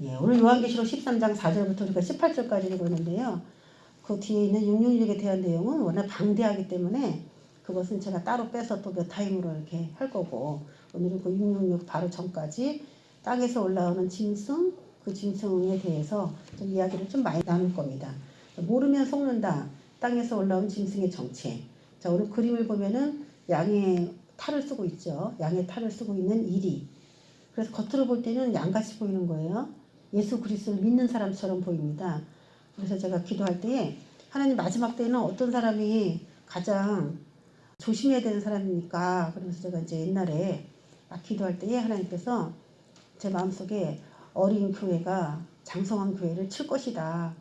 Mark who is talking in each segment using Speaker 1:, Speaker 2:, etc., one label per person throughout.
Speaker 1: 예, 오늘 요한계시록 13장 4절부터 우리가 18절까지 읽고 있는데요. 그 뒤에 있는 666에 대한 내용은 워낙 방대하기 때문에 그것은 제가 따로 빼서 또 몇 타임으로 이렇게 할 거고, 오늘은 그 666 바로 전까지 땅에서 올라오는 짐승, 그 짐승에 대해서 좀 이야기를 좀 많이 나눌 겁니다. 모르면 속는다. 땅에서 올라온 짐승의 정체. 자, 오늘 그림을 보면은 양의 탈을 쓰고 있죠. 양의 탈을 쓰고 있는 이리. 그래서 겉으로 볼 때는 양같이 보이는 거예요. 예수 그리스도를 믿는 사람처럼 보입니다. 그래서 제가 기도할 때 하나님 마지막 때는 어떤 사람이 가장 조심해야 되는 사람입니까? 그러면서 제가 이제 옛날에 막 기도할 때에 하나님께서 제 마음속에 어린 교회가 장성한 교회를 칠 것이다.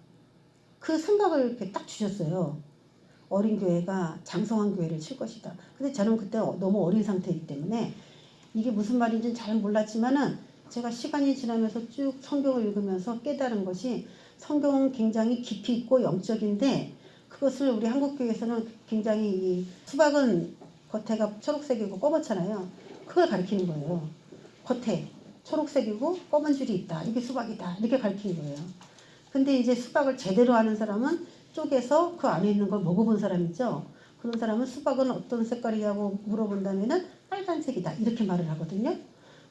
Speaker 1: 그 생각을 이렇게 딱 주셨어요. 어린 교회가 장성한 교회를 칠 것이다. 근데 저는 그때 너무 어린 상태이기 때문에 이게 무슨 말인지는 잘 몰랐지만은 제가 시간이 지나면서 쭉 성경을 읽으면서 깨달은 것이 성경은 굉장히 깊이 있고 영적인데 그것을 우리 한국교회에서는 굉장히 이 수박은 겉에가 초록색이고 검었잖아요. 그걸 가리키는 거예요. 겉에 초록색이고 검은 줄이 있다. 이게 수박이다. 이렇게 가리키는 거예요. 근데 이제 수박을 제대로 아는 사람은 쪼개서 그 안에 있는 걸 먹어본 사람이죠. 그런 사람은 수박은 어떤 색깔이냐고 물어본다면은 빨간색이다. 이렇게 말을 하거든요.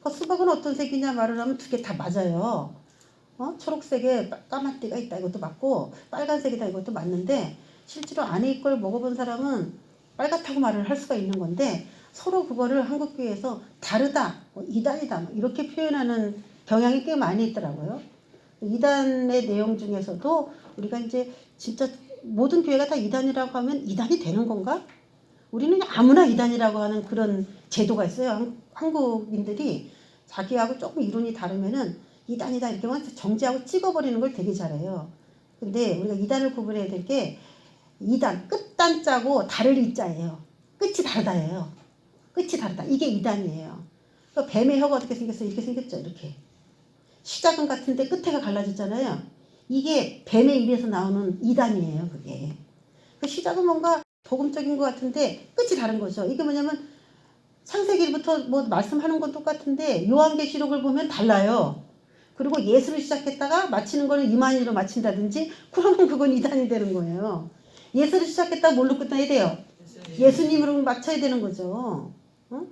Speaker 1: 그 수박은 어떤 색이냐 말을 하면 두 개 다 맞아요. 초록색에 까만 띠가 있다. 이것도 맞고 빨간색이다. 이것도 맞는데 실제로 안에 있걸 먹어본 사람은 빨갛다고 말을 할 수가 있는 건데 서로 그거를 한국교회에서 다르다, 이단이다 이렇게 표현하는 경향이 꽤 많이 있더라고요. 이단의 내용 중에서도 우리가 이제 진짜 모든 교회가 다 이단이라고 하면 이단이 되는 건가? 우리는 아무나 이단이라고 하는 그런 제도가 있어요. 한국인들이 자기하고 조금 이론이 다르면은 이단이다 이렇게 하면 정지하고 찍어버리는 걸 되게 잘해요. 근데 우리가 이단을 구분해야 될 게 이단, 끝단자고 다를 이자예요. 끝이 다르다예요. 끝이 다르다. 이게 이단이에요. 그러니까 뱀의 혀가 어떻게 생겼어요? 이렇게 생겼죠. 이렇게. 시작은 같은데 끝에가 갈라졌잖아요. 이게 뱀의 입에서 나오는 이단이에요. 그게. 그 시작은 뭔가 복음적인 것 같은데 끝이 다른 거죠. 이게 뭐냐면 창세기부터 뭐 말씀하는 건 똑같은데 요한계시록을 보면 달라요. 그리고 예수를 시작했다가 마치는 거는 이만희로 마친다든지 그러면 그건 이단이 되는 거예요. 예수를 시작했다가 뭘로 끝나야 돼요? 예수님으로 맞춰야 되는 거죠. 어?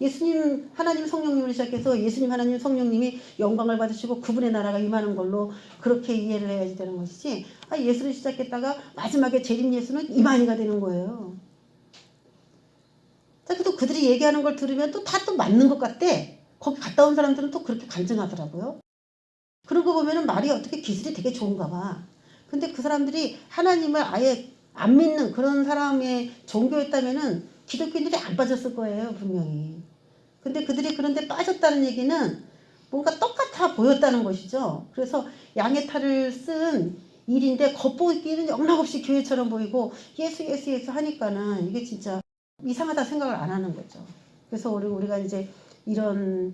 Speaker 1: 예수님 하나님 성령님을 시작해서 예수님 하나님 성령님이 영광을 받으시고 그분의 나라가 임하는 걸로 그렇게 이해를 해야지 되는 것이지 예수를 시작했다가 마지막에 재림 예수는 이만희가 되는 거예요. 또 그들이 얘기하는 걸 들으면 또 다 또 맞는 것 같대. 거기 갔다 온 사람들은 또 그렇게 간증하더라고요. 그런 거 보면은 말이 어떻게 기술이 되게 좋은가 봐. 근데 그 사람들이 하나님을 아예 안 믿는 그런 사람의 종교였다면은 기독교인들이 안 빠졌을 거예요, 분명히. 근데 그들이 그런데 빠졌다는 얘기는 뭔가 똑같아 보였다는 것이죠. 그래서 양의 탈을 쓴 일인데 겉보기는 영락없이 교회처럼 보이고 예수 예수 예수 하니까는 이게 진짜 이상하다 생각을 안 하는 거죠. 그래서 우리가 이제 이런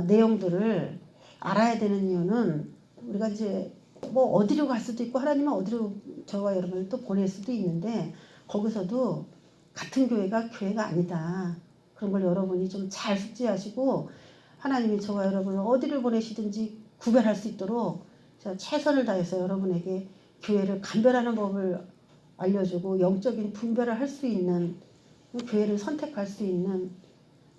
Speaker 1: 내용들을 알아야 되는 이유는 우리가 이제 뭐 어디로 갈 수도 있고 하나님은 어디로 저와 여러분을 또 보낼 수도 있는데 거기서도 같은 교회가 아니다. 그런 걸 여러분이 좀 잘 숙지하시고 하나님이 저와 여러분을 어디를 보내시든지 구별할 수 있도록 제가 최선을 다해서 여러분에게 교회를 감별하는 법을 알려주고 영적인 분별을 할 수 있는 교회를 선택할 수 있는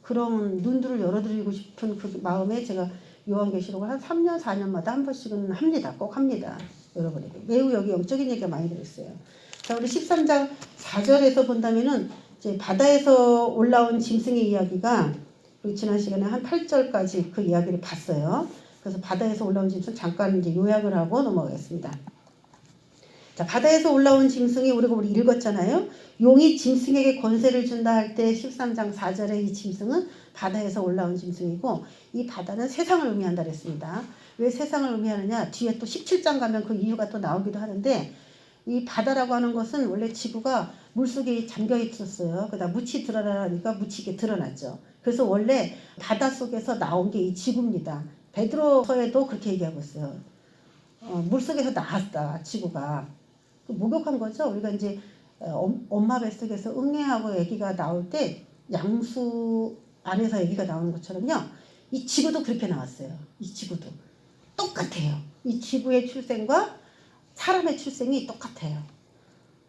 Speaker 1: 그런 눈들을 열어드리고 싶은 그 마음에 제가 요한계시록을 한 3년 4년마다 한 번씩은 합니다. 꼭 합니다. 여러분에게. 매우 여기 영적인 얘기가 많이 들어있어요. 자, 우리 13장 4절에서 본다면은 이제 바다에서 올라온 짐승의 이야기가 우리 지난 시간에 한 8절까지 그 이야기를 봤어요. 그래서 바다에서 올라온 짐승 잠깐 이제 요약을 하고 넘어가겠습니다. 자, 바다에서 올라온 짐승이 우리 읽었잖아요. 용이 짐승에게 권세를 준다 할 때 13장 4절에 이 짐승은 바다에서 올라온 짐승이고 이 바다는 세상을 의미한다 그랬습니다. 왜 세상을 의미하느냐? 뒤에 또 17장 가면 그 이유가 또 나오기도 하는데 이 바다라고 하는 것은 원래 지구가 물속에 잠겨 있었어요. 그러다 묻히 드러나니까 묻히게 드러났죠. 그래서 원래 바닷속에서 나온 게 이 지구입니다. 베드로서에도 그렇게 얘기하고 있어요. 물속에서 나왔다 지구가. 목욕한 거죠. 우리가 이제 엄마 뱃속에서 응애하고 아기가 나올 때 양수 안에서 아기가 나오는 것처럼요. 이 지구도 그렇게 나왔어요. 이 지구도 똑같아요. 이 지구의 출생과 사람의 출생이 똑같아요.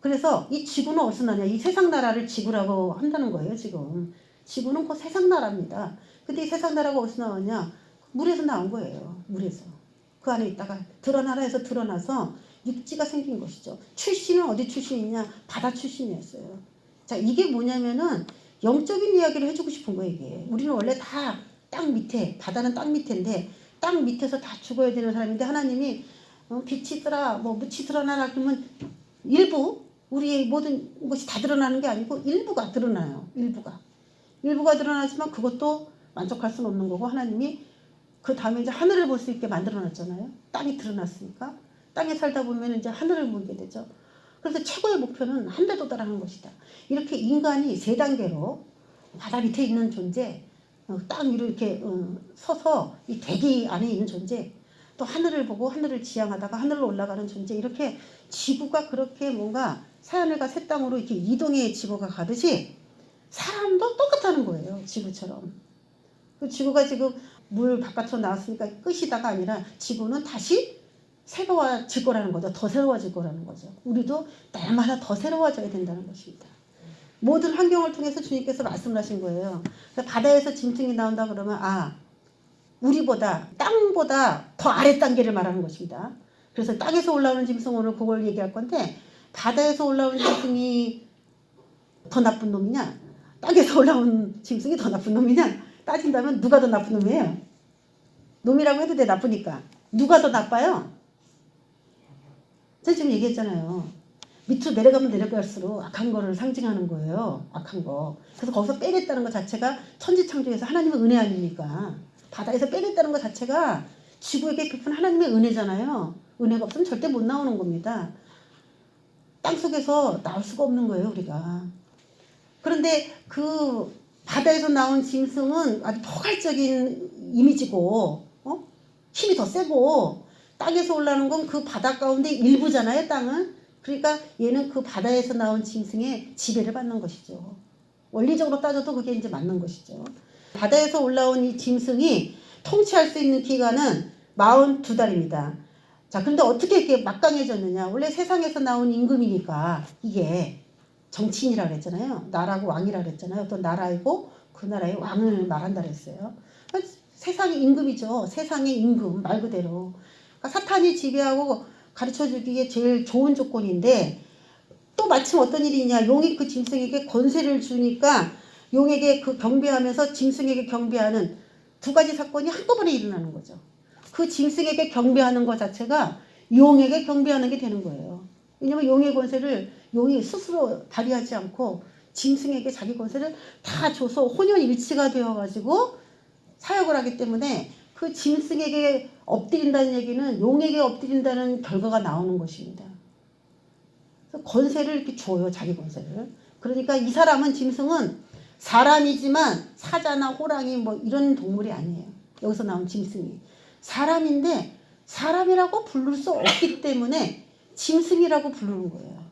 Speaker 1: 그래서 이 지구는 어디서 나냐? 이 세상 나라를 지구라고 한다는 거예요, 지금. 지구는 그 세상 나라입니다. 근데 이 세상 나라가 어디서 나왔냐? 물에서 나온 거예요. 물에서. 그 안에 있다가 드러나라 해서 드러나서 육지가 생긴 것이죠. 출신은 어디 출신이냐? 바다 출신이었어요. 자, 이게 뭐냐면은 영적인 이야기를 해주고 싶은 거예요, 이게. 우리는 원래 다 땅 밑에, 바다는 땅 밑인데 땅 밑에서 다 죽어야 되는 사람인데 하나님이 빛이 있더라, 뭐 묻이 드러나라 그러면 일부 우리의 모든 것이 다 드러나는 게 아니고 일부가 드러나요. 일부가 드러나지만 그것도 만족할 수는 없는 거고 하나님이 그 다음에 이제 하늘을 볼 수 있게 만들어놨잖아요. 땅이 드러났으니까 땅에 살다 보면 이제 하늘을 보게 되죠. 그래서 최고의 목표는 하늘에 도달하는 것이다. 이렇게 인간이 세 단계로 바다 밑에 있는 존재, 땅 위로 이렇게 서서 이 대기 안에 있는 존재, 또 하늘을 보고 하늘을 지향하다가 하늘로 올라가는 존재, 이렇게 지구가 그렇게 뭔가 새하늘과 새 땅으로 이렇게 이동의 지구가 가듯이 사람도 똑같다는 거예요. 지구처럼. 그 지구가 지금 물 바깥으로 나왔으니까 끝이다가 아니라 지구는 다시 새로워질 거라는 거죠. 더 새로워질 거라는 거죠. 우리도 날마다 더 새로워져야 된다는 것입니다. 모든 환경을 통해서 주님께서 말씀을 하신 거예요. 바다에서 짐승이 나온다 그러면 우리보다 땅보다 더 아래 단계를 말하는 것입니다. 그래서 땅에서 올라오는 짐승 오늘 그걸 얘기할 건데 바다에서 올라오는 짐승이 더 나쁜 놈이냐 땅에서 올라온 짐승이 더 나쁜 놈이냐 따진다면 누가 더 나쁜 놈이에요? 놈이라고 해도 돼 나쁘니까. 누가 더 나빠요? 제가 지금 얘기했잖아요. 밑으로 내려가면 내려갈수록 악한 거를 상징하는 거예요. 악한 거. 그래서 거기서 빼냈다는 것 자체가 천지창조에서 하나님의 은혜 아닙니까? 바다에서 빼냈다는 것 자체가 지구에게 베푼 하나님의 은혜잖아요. 은혜가 없으면 절대 못 나오는 겁니다. 땅속에서 나올 수가 없는 거예요, 우리가. 그런데 그 바다에서 나온 짐승은 아주 포괄적인 이미지고, 힘이 더 세고, 땅에서 올라오는 건 그 바다 가운데 일부잖아요, 땅은. 그러니까 얘는 그 바다에서 나온 짐승의 지배를 받는 것이죠. 원리적으로 따져도 그게 이제 맞는 것이죠. 바다에서 올라온 이 짐승이 통치할 수 있는 기간은 42달입니다. 자, 그런데 어떻게 이렇게 막강해졌느냐? 원래 세상에서 나온 임금이니까 이게 정치인이라고 그랬잖아요. 나라고 왕이라고 그랬잖아요. 어떤 나라이고 그 나라의 왕을 말한다 그랬어요. 세상의 임금이죠. 세상의 임금 말 그대로. 그러니까 사탄이 지배하고 가르쳐주기에 제일 좋은 조건인데 또 마침 어떤 일이 있냐. 용이 그 짐승에게 권세를 주니까 용에게 그 경배하면서 짐승에게 경배하는 두 가지 사건이 한꺼번에 일어나는 거죠. 그 짐승에게 경배하는 것 자체가 용에게 경배하는 게 되는 거예요. 왜냐면 용의 권세를 용이 스스로 발휘하지 않고 짐승에게 자기 권세를 다 줘서 혼연일치가 되어가지고 사역을 하기 때문에 그 짐승에게 엎드린다는 얘기는 용에게 엎드린다는 결과가 나오는 것입니다. 그래서 권세를 이렇게 줘요, 자기 권세를. 그러니까 이 사람은 짐승은 사람이지만 사자나 호랑이 뭐 이런 동물이 아니에요. 여기서 나온 짐승이. 사람인데 사람이라고 부를 수 없기 때문에 짐승이라고 부르는 거예요.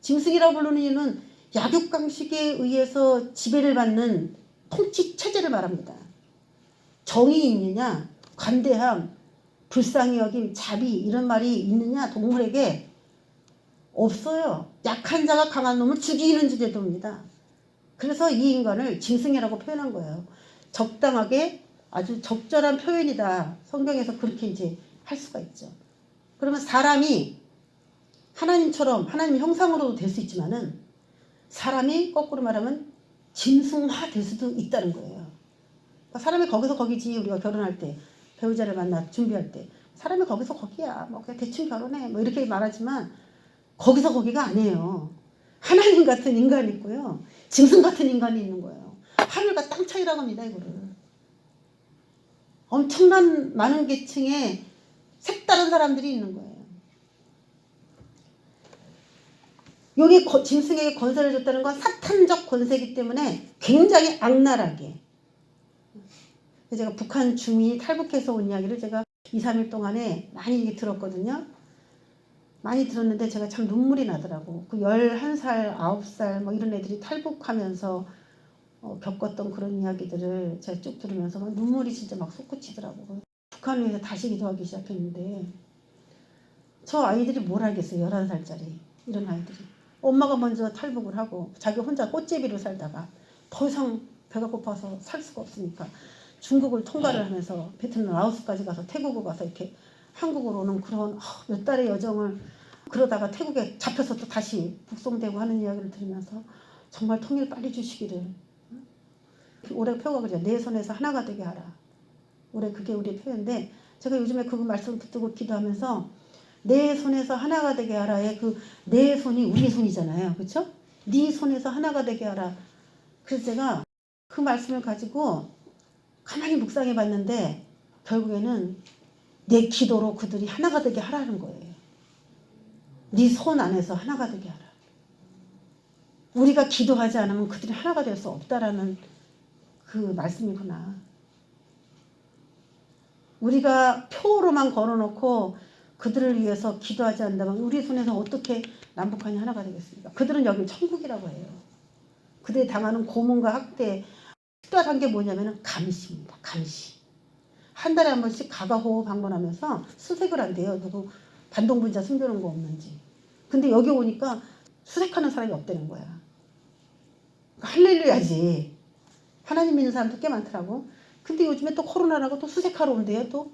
Speaker 1: 짐승이라고 부르는 이유는 약육강식에 의해서 지배를 받는 통치 체제를 말합니다. 정이 있느냐, 관대함, 불쌍히 여김, 자비 이런 말이 있느냐 동물에게 없어요. 약한 자가 강한 놈을 죽이는 제도입니다. 그래서 이 인간을 짐승이라고 표현한 거예요. 적당하게 아주 적절한 표현이다. 성경에서 그렇게 이제 할 수가 있죠. 그러면 사람이 하나님처럼 하나님 형상으로도 될 수 있지만은 사람이 거꾸로 말하면 짐승화 될 수도 있다는 거예요. 그러니까 사람이 거기서 거기지. 우리가 결혼할 때 배우자를 만나 준비할 때 사람이 거기서 거기야. 뭐 그냥 대충 결혼해. 뭐 이렇게 말하지만 거기서 거기가 아니에요. 하나님 같은 인간이 있고요. 짐승 같은 인간이 있는 거예요. 하늘과 땅 차이라고 합니다, 이거를. 엄청난 많은 계층의 색다른 사람들이 있는 거예요. 여기 짐승에게 권세를 줬다는 건 사탄적 권세이기 때문에 굉장히 악랄하게. 제가 북한 주민이 탈북해서 온 이야기를 제가 2, 3일 동안에 많이 들었거든요. 많이 들었는데 제가 참 눈물이 나더라고. 그 11살, 9살 뭐 이런 애들이 탈북하면서 겪었던 그런 이야기들을 제가 쭉 들으면서 막 눈물이 진짜 막 솟구치더라고. 북한을 위해서 다시 기도하기 시작했는데 저 아이들이 뭘 알겠어요. 11살짜리 이런 아이들이. 엄마가 먼저 탈북을 하고 자기 혼자 꽃제비로 살다가 더 이상 배가 고파서 살 수가 없으니까 중국을 통과를 하면서 베트남 라오스까지 가서 태국을 가서 이렇게 한국으로 오는 그런 몇 달의 여정을 그러다가 태국에 잡혀서 또 다시 북송되고 하는 이야기를 들으면서 정말 통일 빨리 주시기를. 올해 표가 그래요. 내 손에서 하나가 되게 하라. 올해 그게 우리 표인데 제가 요즘에 그 말씀 붙들고 기도하면서 내 손에서 하나가 되게 하라의 그 내 손이 우리 손이잖아요. 그렇죠? 네 손에서 하나가 되게 하라. 그래서 제가 그 말씀을 가지고 가만히 묵상해 봤는데 결국에는 내 기도로 그들이 하나가 되게 하라는 거예요. 네 손 안에서 하나가 되게 하라. 우리가 기도하지 않으면 그들이 하나가 될 수 없다라는 그 말씀이구나. 우리가 표로만 걸어놓고 그들을 위해서 기도하지 않는다면 우리 손에서 어떻게 남북한이 하나가 되겠습니까? 그들은 여기 천국이라고 해요. 그들이 당하는 고문과 학대, 특별한 게 뭐냐면 감시입니다. 감시. 한 달에 한 번씩 가가호호 방문하면서 수색을 한대요. 누구 반동분자 숨겨놓은 거 없는지. 근데 여기 오니까 수색하는 사람이 없다는 거야. 그러니까 할렐루야지. 하나님 믿는 사람도 꽤 많더라고. 근데 요즘에 또 코로나라고 또 수색하러 온대요. 또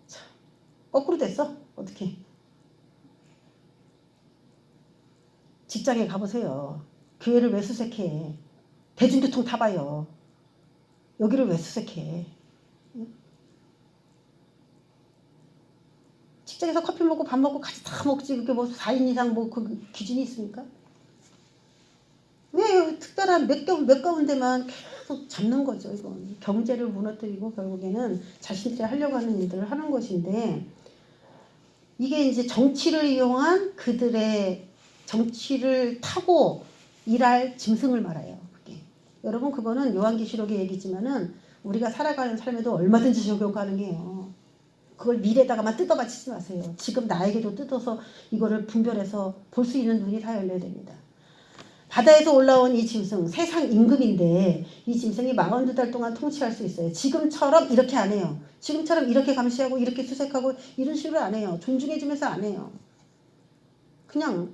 Speaker 1: 참, 거꾸로 됐어. 어떻게? 직장에 가보세요. 교회를 왜 수색해? 대중교통 타봐요. 여기를 왜 수색해? 직장에서 커피 먹고 밥 먹고 같이 다 먹지. 그게 뭐 4인 이상 뭐 그 기준이 있습니까? 왜 특별한 몇 가운데만 계속 잡는 거죠. 이건 경제를 무너뜨리고 결국에는 자신들이 하려고 하는 일들을 하는 것인데 이게 이제 정치를 이용한 그들의 정치를 타고 일할 짐승을 말해요. 그게. 여러분 그거는 요한계시록의 얘기지만은 우리가 살아가는 삶에도 얼마든지 적용 가능해요. 그걸 미래에다가만 뜯어 바치지 마세요. 지금 나에게도 뜯어서 이거를 분별해서 볼 수 있는 눈이 다 열려야 됩니다. 바다에서 올라온 이 짐승, 세상 임금인데 이 짐승이 42달 동안 통치할 수 있어요. 지금처럼 이렇게 안 해요. 지금처럼 이렇게 감시하고 이렇게 수색하고 이런 식으로 안 해요. 존중해주면서 안 해요. 그냥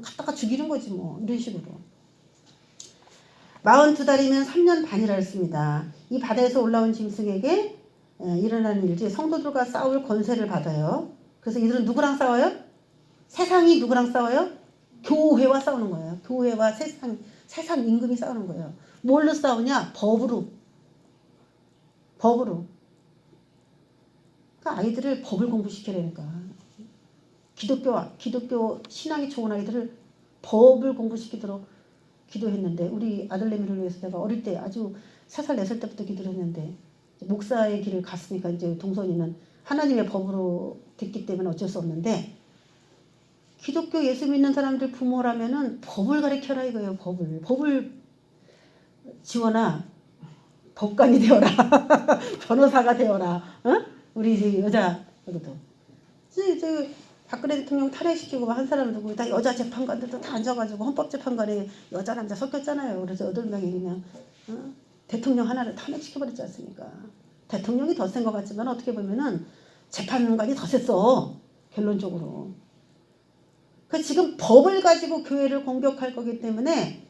Speaker 1: 갖다가 죽이는 거지 뭐 이런 식으로. 42달이면 3년 반이라 했습니다. 이 바다에서 올라온 짐승에게 일어나는 일이 성도들과 싸울 권세를 받아요. 그래서 이들은 누구랑 싸워요? 세상이 누구랑 싸워요? 교회와 싸우는 거예요. 교회와 세상 임금이 싸우는 거예요. 뭘로 싸우냐? 법으로. 법으로. 그러니까 아이들을 법을 공부시켜야되니까. 기독교 신앙이 좋은 아이들을 법을 공부시키도록 기도했는데 우리 아들내미를 위해서 내가 어릴 때 아주 3살 4살 때부터 기도를 했는데 목사의 길을 갔으니까 이제 동선이는 하나님의 법으로 됐기 때문에 어쩔 수 없는데 기독교 예수 믿는 사람들 부모라면은 법을 가르쳐라 이거예요. 법을 지원아 법관이 되어라. 변호사가 되어라. 어? 우리 이제 여자 여기도 저 박근혜 대통령 탈핵시키고 한 사람 누구 다 여자 재판관들도 다 앉아가지고 헌법재판관에 여자 남자 섞였잖아요. 그래서 8명이 그냥 대통령 하나를 탄핵시켜버렸지 않습니까? 대통령이 더 센 것 같지만 어떻게 보면은 재판관이 더 셌어. 결론적으로. 그 지금 법을 가지고 교회를 공격할 거기 때문에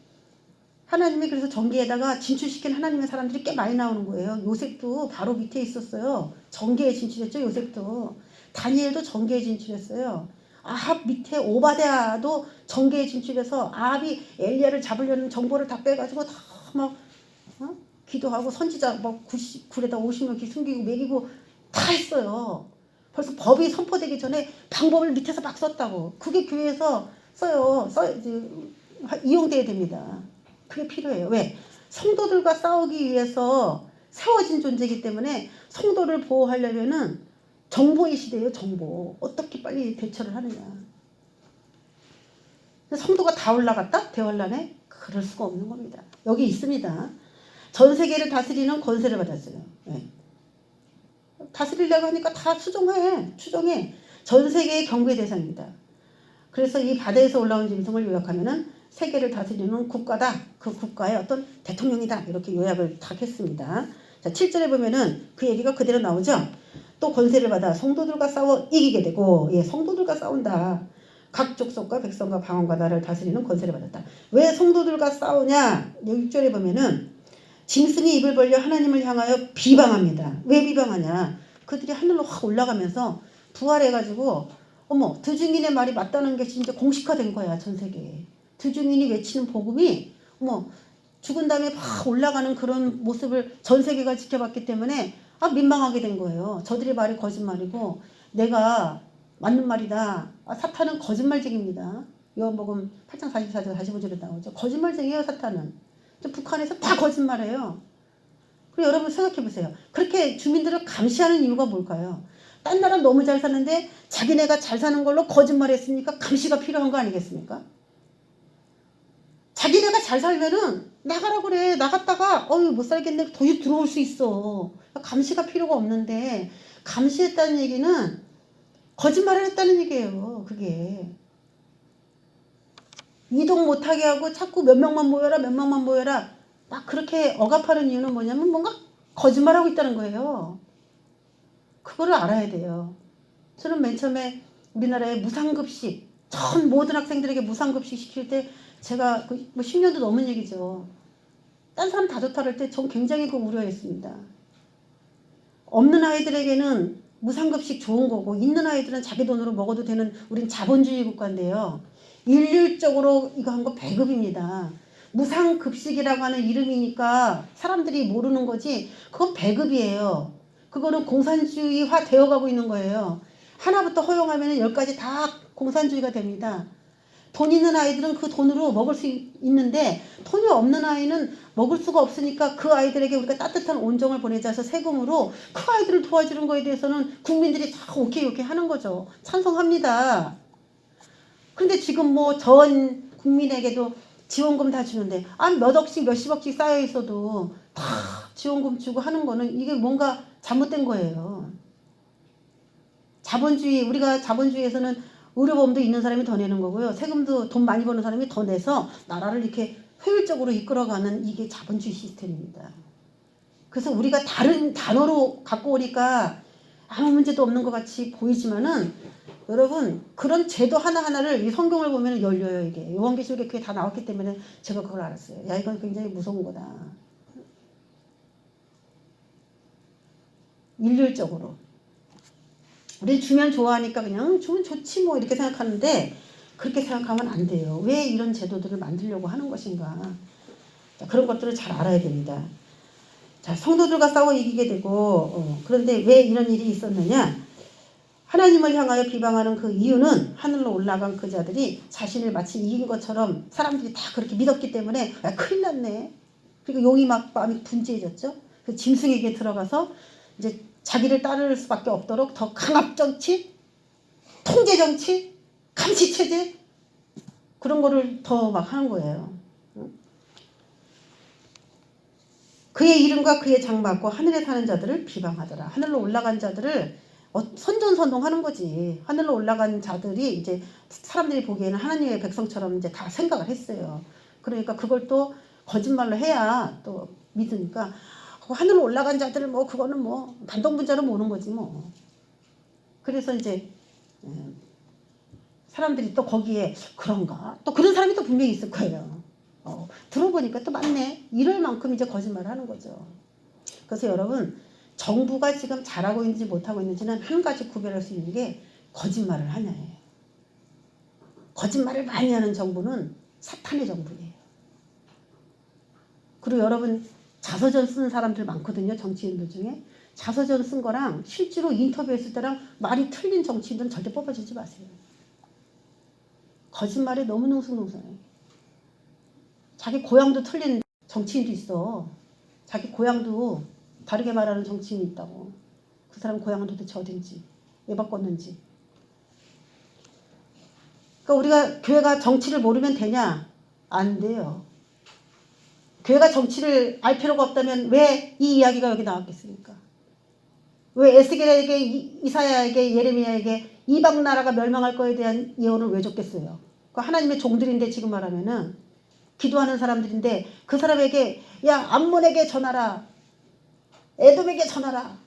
Speaker 1: 하나님이 그래서 정계에다가 진출시킨 하나님의 사람들이 꽤 많이 나오는 거예요. 요셉도 바로 밑에 있었어요. 정계에 진출했죠. 요셉도. 다니엘도 정계에 진출했어요. 아합 밑에 오바댜도 정계에 진출해서 아합이 엘리야를 잡으려는 정보를 다 빼가지고 다 막 기도하고 선지자 막 90굴에다 50명 숨기고 먹이고 다 했어요. 벌써 법이 선포되기 전에 방법을 밑에서 막 썼다고. 그게 교회에서 이용돼야 됩니다. 그게 필요해요. 왜? 성도들과 싸우기 위해서 세워진 존재이기 때문에 성도를 보호하려면은 정보의 시대예요. 정보. 어떻게 빨리 대처를 하느냐. 성도가 다 올라갔다? 대환란에? 그럴 수가 없는 겁니다. 여기 있습니다. 전 세계를 다스리는 권세를 받았어요. 네. 다스리려고 하니까 다 추종해. 전 세계의 경고의 대상입니다. 그래서 이 바다에서 올라온 짐승을 요약하면은 세계를 다스리는 국가다. 그 국가의 어떤 대통령이다. 이렇게 요약을 다 했습니다. 자, 자, 7절에 보면은 그 얘기가 그대로 나오죠. 또 권세를 받아 성도들과 싸워 이기게 되고, 예, 성도들과 싸운다. 각 족속과 백성과 방언과 나라를 다스리는 권세를 받았다. 왜 성도들과 싸우냐? 6절에 보면은 짐승이 입을 벌려 하나님을 향하여 비방합니다. 왜 비방하냐? 그들이 하늘로 확 올라가면서 부활해가지고 어머, 드증인의 말이 맞다는 게 진짜 공식화된 거야, 전 세계에. 드증인이 외치는 복음이 어머, 죽은 다음에 막 올라가는 그런 모습을 전 세계가 지켜봤기 때문에 민망하게 된 거예요. 저들의 말이 거짓말이고 내가 맞는 말이다. 사탄은 거짓말쟁입니다. 요한복음 8장 44절 45절에 나오죠. 거짓말쟁이에요, 사탄은. 북한에서 다 거짓말해요. 그리고 여러분 생각해 보세요. 그렇게 주민들을 감시하는 이유가 뭘까요? 딴 나라 너무 잘 사는데 자기네가 잘 사는 걸로 거짓말했으니까 감시가 필요한 거 아니겠습니까? 자기네가 잘 살면은 나가라 그래. 나갔다가 못 살겠네. 더 들어올 수 있어. 감시가 필요가 없는데 감시했다는 얘기는 거짓말을 했다는 얘기예요. 그게. 이동 못하게 하고 자꾸 몇 명만 모여라 몇 명만 모여라 막 그렇게 억압하는 이유는 뭐냐면 뭔가 거짓말하고 있다는 거예요. 그거를 알아야 돼요. 저는 맨 처음에 우리나라에 무상급식 전 모든 학생들에게 무상급식 시킬 때 제가 뭐 10년도 넘은 얘기죠. 딴 사람 다 좋다 할 때 전 굉장히 그 우려했습니다. 없는 아이들에게는 무상급식 좋은 거고 있는 아이들은 자기 돈으로 먹어도 되는 우린 자본주의 국가인데요. 일률적으로 이거 한 거 배급입니다. 무상급식이라고 하는 이름이니까 사람들이 모르는 거지 그건 배급이에요. 그거는 공산주의화 되어가고 있는 거예요. 하나부터 허용하면 10가지 다 공산주의가 됩니다. 돈 있는 아이들은 그 돈으로 먹을 수 있는데 돈이 없는 아이는 먹을 수가 없으니까 그 아이들에게 우리가 따뜻한 온정을 보내자 해서 세금으로 그 아이들을 도와주는 거에 대해서는 국민들이 다 오케이 하는 거죠. 찬성합니다. 근데 지금 뭐 전 국민에게도 지원금 다 주는데 몇 억씩 몇십억씩 쌓여 있어도 다 지원금 주고 하는 거는 이게 뭔가 잘못된 거예요. 우리가 자본주의에서는 의료보험도 있는 사람이 더 내는 거고요. 세금도 돈 많이 버는 사람이 더 내서 나라를 이렇게 효율적으로 이끌어가는 이게 자본주의 시스템입니다. 그래서 우리가 다른 단어로 갖고 오니까 아무 문제도 없는 것 같이 보이지만은 여러분 그런 제도 하나하나를 이 성경을 보면 열려요. 이게 요한계시록에 그게 다 나왔기 때문에 제가 그걸 알았어요. 야 이건 굉장히 무서운 거다. 일률적으로 우리 주면 좋아하니까 그냥 주면 좋지 뭐 이렇게 생각하는데 그렇게 생각하면 안 돼요. 왜 이런 제도들을 만들려고 하는 것인가. 자, 그런 것들을 잘 알아야 됩니다. 자, 성도들과 싸워 이기게 되고 그런데 왜 이런 일이 있었느냐. 하나님을 향하여 비방하는 그 이유는 하늘로 올라간 그 자들이 자신을 마치 이긴 것처럼 사람들이 다 그렇게 믿었기 때문에 큰일 났네. 그리고 용이 막 마음이 분주해졌죠. 그 짐승에게 들어가서 이제 자기를 따를 수밖에 없도록 더 강압정치, 통제정치, 감시체제 그런 거를 더 막 하는 거예요. 그의 이름과 그의 장막과 하늘에 사는 자들을 비방하더라. 하늘로 올라간 자들을 선전선동하는 거지. 하늘로 올라간 자들이 이제 사람들이 보기에는 하나님의 백성처럼 이제 다 생각을 했어요. 그러니까 그걸 또 거짓말로 해야 또 믿으니까 하늘로 올라간 자들을 뭐 그거는 뭐 반동분자로 모는 거지 뭐. 그래서 이제 사람들이 또 거기에 그런가? 또 그런 사람이 또 분명히 있을 거예요. 들어보니까 또 맞네. 이럴 만큼 이제 거짓말을 하는 거죠. 그래서 여러분 정부가 지금 잘하고 있는지 못하고 있는지는 한 가지 구별할 수 있는 게 거짓말을 하냐예요. 거짓말을 많이 하는 정부는 사탄의 정부예요. 그리고 여러분 자서전 쓰는 사람들 많거든요. 정치인들 중에. 자서전 쓴 거랑 실제로 인터뷰했을 때랑 말이 틀린 정치인들은 절대 뽑아주지 마세요. 거짓말에 너무 능숙능숙해요. 자기 고향도 틀린 정치인도 있어. 자기 고향도 다르게 말하는 정치인이 있다고. 그 사람 고향은 도대체 어딘지, 왜 바꿨는지. 그러니까 우리가 교회가 정치를 모르면 되냐? 안 돼요. 교회가 정치를 알 필요가 없다면 왜 이 이야기가 여기 나왔겠습니까? 왜 에스겔에게, 이사야에게, 예레미야에게 이방 나라가 멸망할 거에 대한 예언을 왜 줬겠어요? 그 하나님의 종들인데 지금 말하면은 기도하는 사람들인데 그 사람에게 야 암몬에게 전하라. 에돔에게 전하라.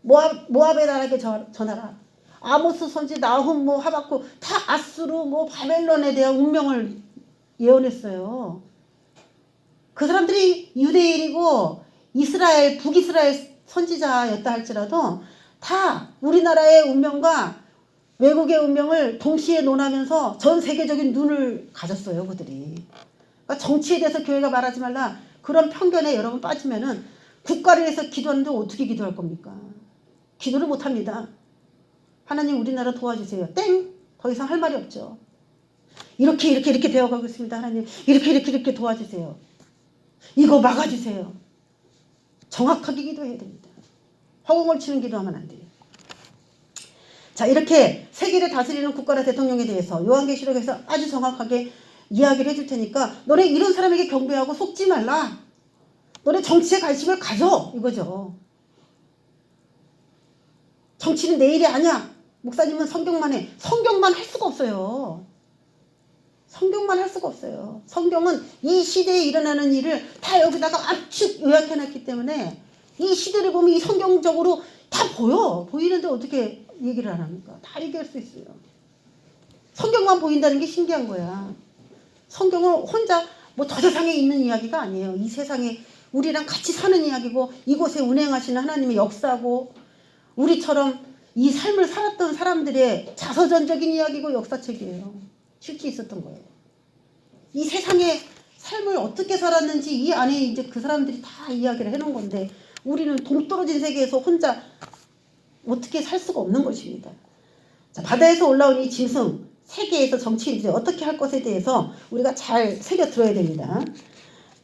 Speaker 1: 모압의 나라에게 전하라. 아모스 선지, 나훔, 하박국 다 아수르, 바벨론에 대한 운명을 예언했어요. 그 사람들이 유대인이고 이스라엘, 북이스라엘 선지자였다 할지라도 다 우리나라의 운명과 외국의 운명을 동시에 논하면서 전 세계적인 눈을 가졌어요, 그들이. 그러니까 정치에 대해서 교회가 말하지 말라. 그런 편견에 여러분 빠지면은 국가를 위해서 기도하는데 어떻게 기도할 겁니까? 기도를 못합니다. 하나님 우리나라 도와주세요. 땡! 더 이상 할 말이 없죠. 이렇게 되어가고 있습니다. 하나님 이렇게 도와주세요. 이거 막아주세요. 정확하게 기도해야 됩니다. 허공을 치는 기도하면 안 돼요. 자, 이렇게 세계를 다스리는 국가나 대통령에 대해서 요한계시록에서 아주 정확하게 이야기를 해줄 테니까 너네 이런 사람에게 경배하고 속지 말라. 너네 정치에 관심을 가져. 이거죠. 정치는 내 일이 아니야. 목사님은 성경만 해. 성경만 할 수가 없어요. 성경만 할 수가 없어요. 성경은 이 시대에 일어나는 일을 다 여기다가 압축 요약해놨기 때문에 이 시대를 보면 이 성경적으로 다 보이는데 어떻게 얘기를 안 합니까? 다 얘기할 수 있어요. 성경만 보인다는 게 신기한 거야. 성경은 혼자 저 세상에 있는 이야기가 아니에요. 이 세상에 우리랑 같이 사는 이야기고 이곳에 운행하시는 하나님의 역사고 우리처럼 이 삶을 살았던 사람들의 자서전적인 이야기고 역사책이에요. 실제 있었던 거예요. 이 세상의 삶을 어떻게 살았는지 이 안에 이제 그 사람들이 다 이야기를 해놓은 건데 우리는 동떨어진 세계에서 혼자 어떻게 살 수가 없는 것입니다. 자, 바다에서 올라온 이 짐승, 세계에서 정치인들이 어떻게 할 것에 대해서 우리가 잘 새겨 들어야 됩니다.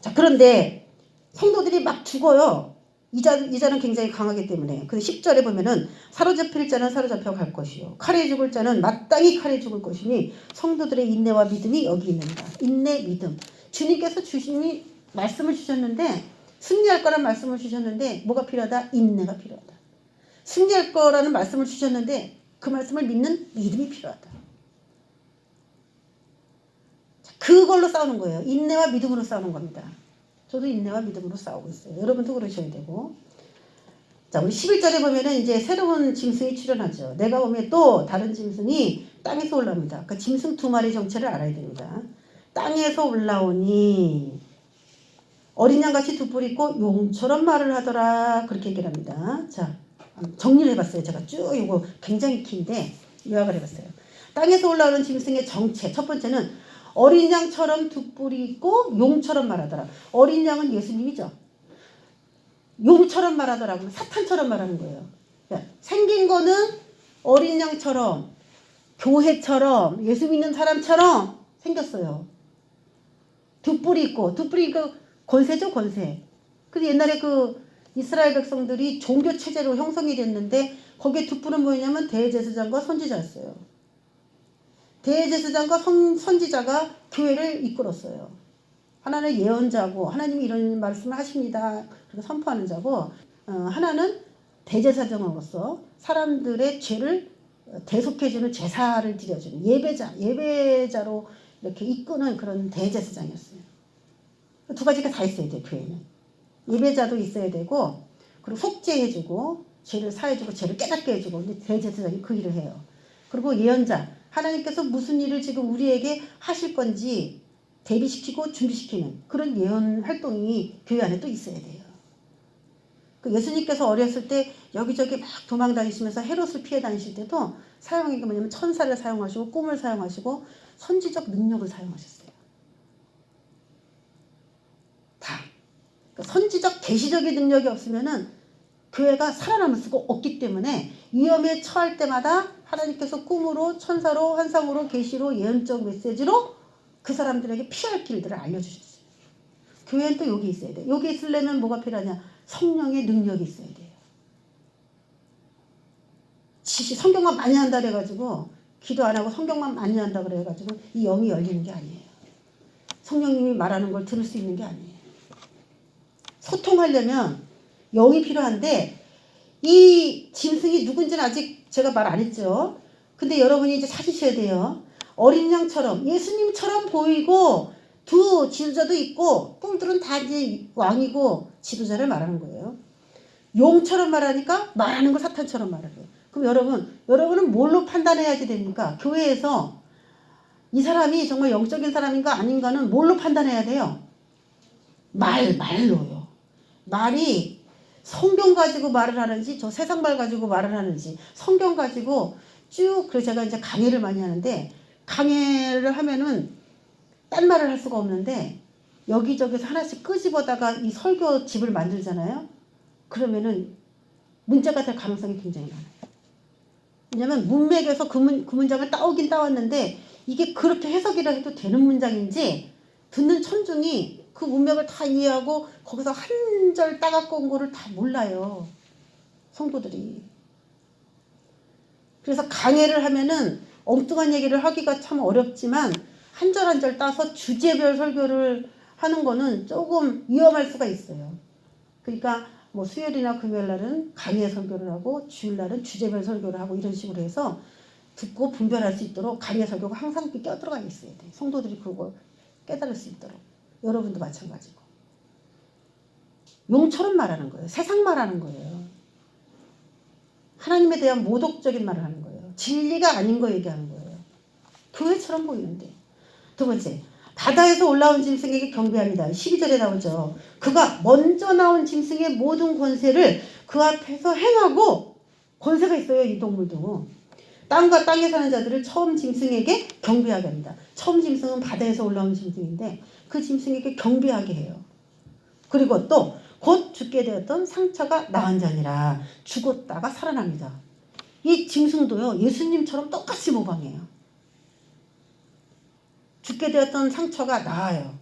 Speaker 1: 자, 그런데 성도들이 막 죽어요. 이자는 굉장히 강하기 때문에. 그 10절에 보면은 사로잡힐 자는 사로잡혀 갈 것이요 칼에 죽을 자는 마땅히 칼에 죽을 것이니 성도들의 인내와 믿음이 여기 있는다. 인내, 믿음. 주님께서 주시니 말씀을 주셨는데 승리할 거란 말씀을 주셨는데 뭐가 필요하다? 인내가 필요하다. 승리할 거라는 말씀을 주셨는데 그 말씀을 믿는 믿음이 필요하다. 그걸로 싸우는 거예요. 인내와 믿음으로 싸우는 겁니다. 저도 인내와 믿음으로 싸우고 있어요. 여러분도 그러셔야 되고. 자, 우리 11절에 보면은 이제 새로운 짐승이 출현하죠. 내가 보면 또 다른 짐승이 땅에서 올라옵니다. 그러니까 짐승 두 마리 정체를 알아야 됩니다. 땅에서 올라오니 어린 양같이 두 뿔 있고 용처럼 말을 하더라. 그렇게 얘기를 합니다. 자, 정리를 해봤어요. 제가 쭉 이거 굉장히 긴데 요약을 해봤어요. 땅에서 올라오는 짐승의 정체. 첫 번째는 어린 양처럼 두 뿔이 있고 용처럼 말하더라. 어린 양은 예수님이죠. 용처럼 말하더라고요. 사탄처럼 말하는 거예요. 그러니까 생긴 거는 어린 양처럼 교회처럼 예수 믿는 사람처럼 생겼어요. 두 뿔이 있고 권세죠, 권세. 근데 옛날에 그 이스라엘 백성들이 종교 체제로 형성이 됐는데 거기에 두 뿔은 뭐였냐면 대제사장과 선지자였어요. 대제사장과 선지자가 교회를 이끌었어요. 하나는 예언자고 하나님이 이런 말씀을 하십니다. 그리고 선포하는 자고 하나는 대제사장으로서 사람들의 죄를 대속해주는 제사를 드려주는 예배자로 이렇게 이끄는 그런 대제사장이었어요. 두 가지가 다 있어야 돼요. 교회는. 예배자도 있어야 되고 그리고 속죄해주고 죄를 사해주고 죄를 깨닫게 해주고 대제사장이 그 일을 해요. 그리고 예언자 하나님께서 무슨 일을 지금 우리에게 하실 건지 대비시키고 준비시키는 그런 예언 활동이 교회 안에 또 있어야 돼요. 그 예수님께서 어렸을 때 여기저기 막 도망 다니시면서 헤롯을 피해 다니실 때도 사용한 게 뭐냐면 천사를 사용하시고 꿈을 사용하시고 선지적 능력을 사용하셨어요. 다. 그러니까 선지적 계시적인 능력이 없으면은 교회가 살아남을 수가 없기 때문에 위험에 처할 때마다 하나님께서 꿈으로 천사로 환상으로 계시로 예언적 메시지로 그 사람들에게 피할 길들을 알려주셨어요. 교회는 또 여기 있어야 돼요. 여기 있으려면 뭐가 필요하냐? 성령의 능력이 있어야 돼요. 성경만 많이 한다 그래가지고 기도 안 하고 성경만 많이 한다 그래가지고 이 영이 열리는 게 아니에요. 성령님이 말하는 걸 들을 수 있는 게 아니에요. 소통하려면 영이 필요한데 이 짐승이 누군지는 아직 제가 말 안 했죠. 근데 여러분이 이제 찾으셔야 돼요. 어린 양처럼 예수님처럼 보이고 두 지도자도 있고 뿔들은 다 이제 왕이고 지도자를 말하는 거예요. 용처럼 말하니까 말하는 거 사탄처럼 말해요. 그럼 여러분은 뭘로 판단해야지 됩니까? 교회에서 이 사람이 정말 영적인 사람인가 아닌가는 뭘로 판단해야 돼요? 말로요. 말이 성경 가지고 말을 하는지 저 세상 말 가지고 말을 하는지 성경 가지고 쭉 그래서 제가 이제 강의를 많이 하는데 강의를 하면은 딴 말을 할 수가 없는데 여기저기서 하나씩 끄집어다가 이 설교 집을 만들잖아요. 그러면은 문제가 될 가능성이 굉장히 많아요. 왜냐면 문맥에서 그 문장을 따오긴 따왔는데 이게 그렇게 해석이라 해도 되는 문장인지 듣는 천중이 그 문맥을 다 이해하고 거기서 한 절 따갖고 온 거를 다 몰라요. 성도들이. 그래서 강해를 하면은 엉뚱한 얘기를 하기가 참 어렵지만 한 절 한 절 따서 주제별 설교를 하는 거는 조금 위험할 수가 있어요. 그러니까 뭐 수요일이나 금요일 날은 강해 설교를 하고 주일 날은 주제별 설교를 하고 이런 식으로 해서 듣고 분별할 수 있도록 강해 설교가 항상 껴들어가 있어야 돼. 성도들이 그걸 깨달을 수 있도록. 여러분도 마찬가지고. 용처럼 말하는 거예요. 세상 말하는 거예요. 하나님에 대한 모독적인 말을 하는 거예요. 진리가 아닌 거 얘기하는 거예요. 교회처럼 보이는데. 두 번째, 바다에서 올라온 짐승에게 경배합니다. 12절에 나오죠. 그가 먼저 나온 짐승의 모든 권세를 그 앞에서 행하고 권세가 있어요. 이 동물도. 땅과 땅에 사는 자들을 처음 짐승에게 경배하게 합니다. 처음 짐승은 바다에서 올라온 짐승인데 그 짐승에게 경배하게 해요. 그리고 또 곧 죽게 되었던 상처가 나은 자니라. 죽었다가 살아납니다. 이 짐승도요. 예수님처럼 똑같이 모방해요. 죽게 되었던 상처가 나아요.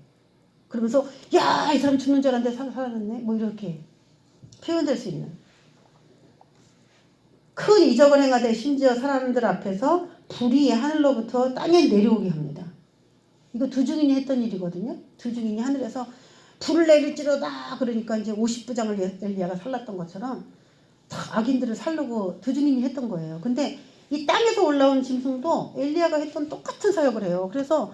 Speaker 1: 그러면서 야, 이 사람 죽는 줄 알았는데 살아났네. 뭐 이렇게 표현될 수 있는. 큰 이적을 행하되 심지어 사람들 앞에서 불이 하늘로부터 땅에 내려오게 합니다. 이거 두 증인이 했던 일이거든요. 두 증인이 하늘에서 불을 내릴지로다 그러니까 이제 50부장을 엘리야가 살랐던 것처럼 다 악인들을 살르고 두 증인이 했던 거예요. 근데 이 땅에서 올라온 짐승도 엘리야가 했던 똑같은 사역을 해요. 그래서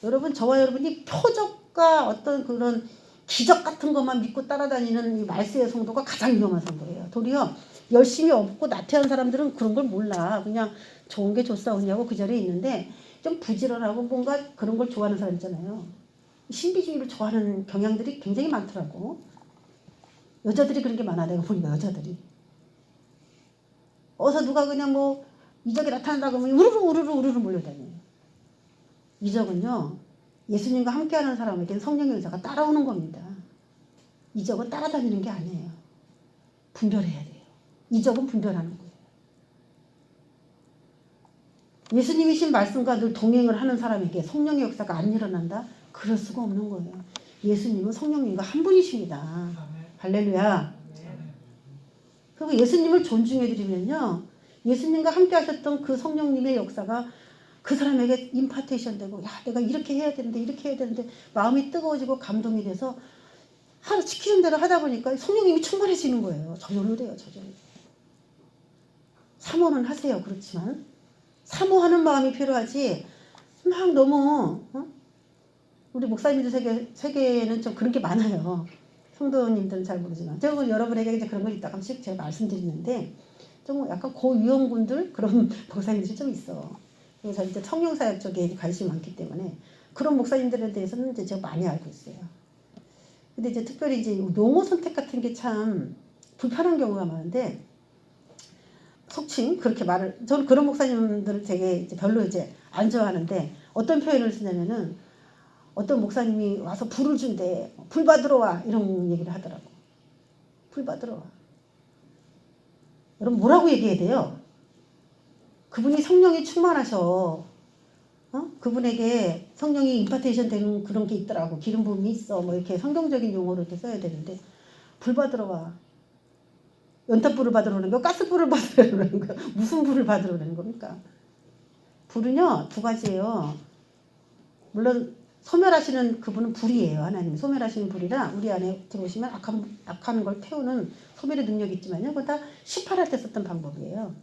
Speaker 1: 여러분 저와 여러분이 표적과 어떤 그런 기적 같은 것만 믿고 따라다니는 이 말세의 성도가 가장 위험한 성도예요. 도리어 열심히 얻고 나태한 사람들은 그런 걸 몰라. 그냥 좋은 게 좋사오냐고 그 자리에 있는데 좀 부지런하고 뭔가 그런 걸 좋아하는 사람 있잖아요. 신비주의를 좋아하는 경향들이 굉장히 많더라고. 여자들이 그런 게 많아. 내가 보니까 여자들이. 어서 누가 그냥 뭐 이적이 나타난다고 하면 우르르 몰려다녀요. 이적은요. 예수님과 함께하는 사람에게는 성령의 의사가 따라오는 겁니다. 이적은 따라다니는 게 아니에요. 분별해야 돼요. 이적은 분별하는 거예요. 예수님이신 말씀과 늘 동행을 하는 사람에게 성령의 역사가 안 일어난다? 그럴 수가 없는 거예요. 예수님은 성령님과 한 분이십니다. 할렐루야. 그리고 예수님을 존중해드리면요. 예수님과 함께 하셨던 그 성령님의 역사가 그 사람에게 임파테이션 되고 야 내가 이렇게 해야 되는데 마음이 뜨거워지고 감동이 돼서 하루 시키는 대로 하다 보니까 성령님이 충만해지는 거예요. 저절로 돼요. 저절로. 사모는 하세요. 그렇지만 사모하는 마음이 필요하지 막 너무 우리 목사님들 세계에는 좀 그런 게 많아요. 성도님들은 잘 모르지만 제가 여러분에게 이제 그런 걸 이따가씩 제가 말씀드리는데 좀 약간 고위험군들 그런 목사님들이 좀 있어. 그래서 이제 성령사역 쪽에 관심이 많기 때문에 그런 목사님들에 대해서는 이제 제가 많이 알고 있어요. 근데 이제 특별히 이제 용어 선택 같은 게 참 불편한 경우가 많은데 속칭 그렇게 말을 저는 그런 목사님들을 되게 이제 별로 이제 안 좋아하는데 어떤 표현을 쓰냐면은 어떤 목사님이 와서 불을 준대. 불 받으러 와. 이런 얘기를 하더라고. 불 받으러 와. 여러분 뭐라고 얘기해야 돼요? 그분이 성령이 충만하셔. 그분에게 성령이 임파테이션 되는 그런 게 있더라고. 기름 부음이 있어. 뭐 이렇게 성경적인 용어로 이렇게 써야 되는데 불 받으러 와. 연탄불을 받으러 오는 거? 가스불을 받으러 오는 거? 무슨 불을 받으러 오는 겁니까? 불은요 두 가지예요. 물론 소멸하시는 그분은 불이에요. 하나님 소멸하시는 불이라 우리 안에 들어오시면 악한 걸 태우는 소멸의 능력이 있지만요. 그거 다 시팔할 때 썼던 방법이에요.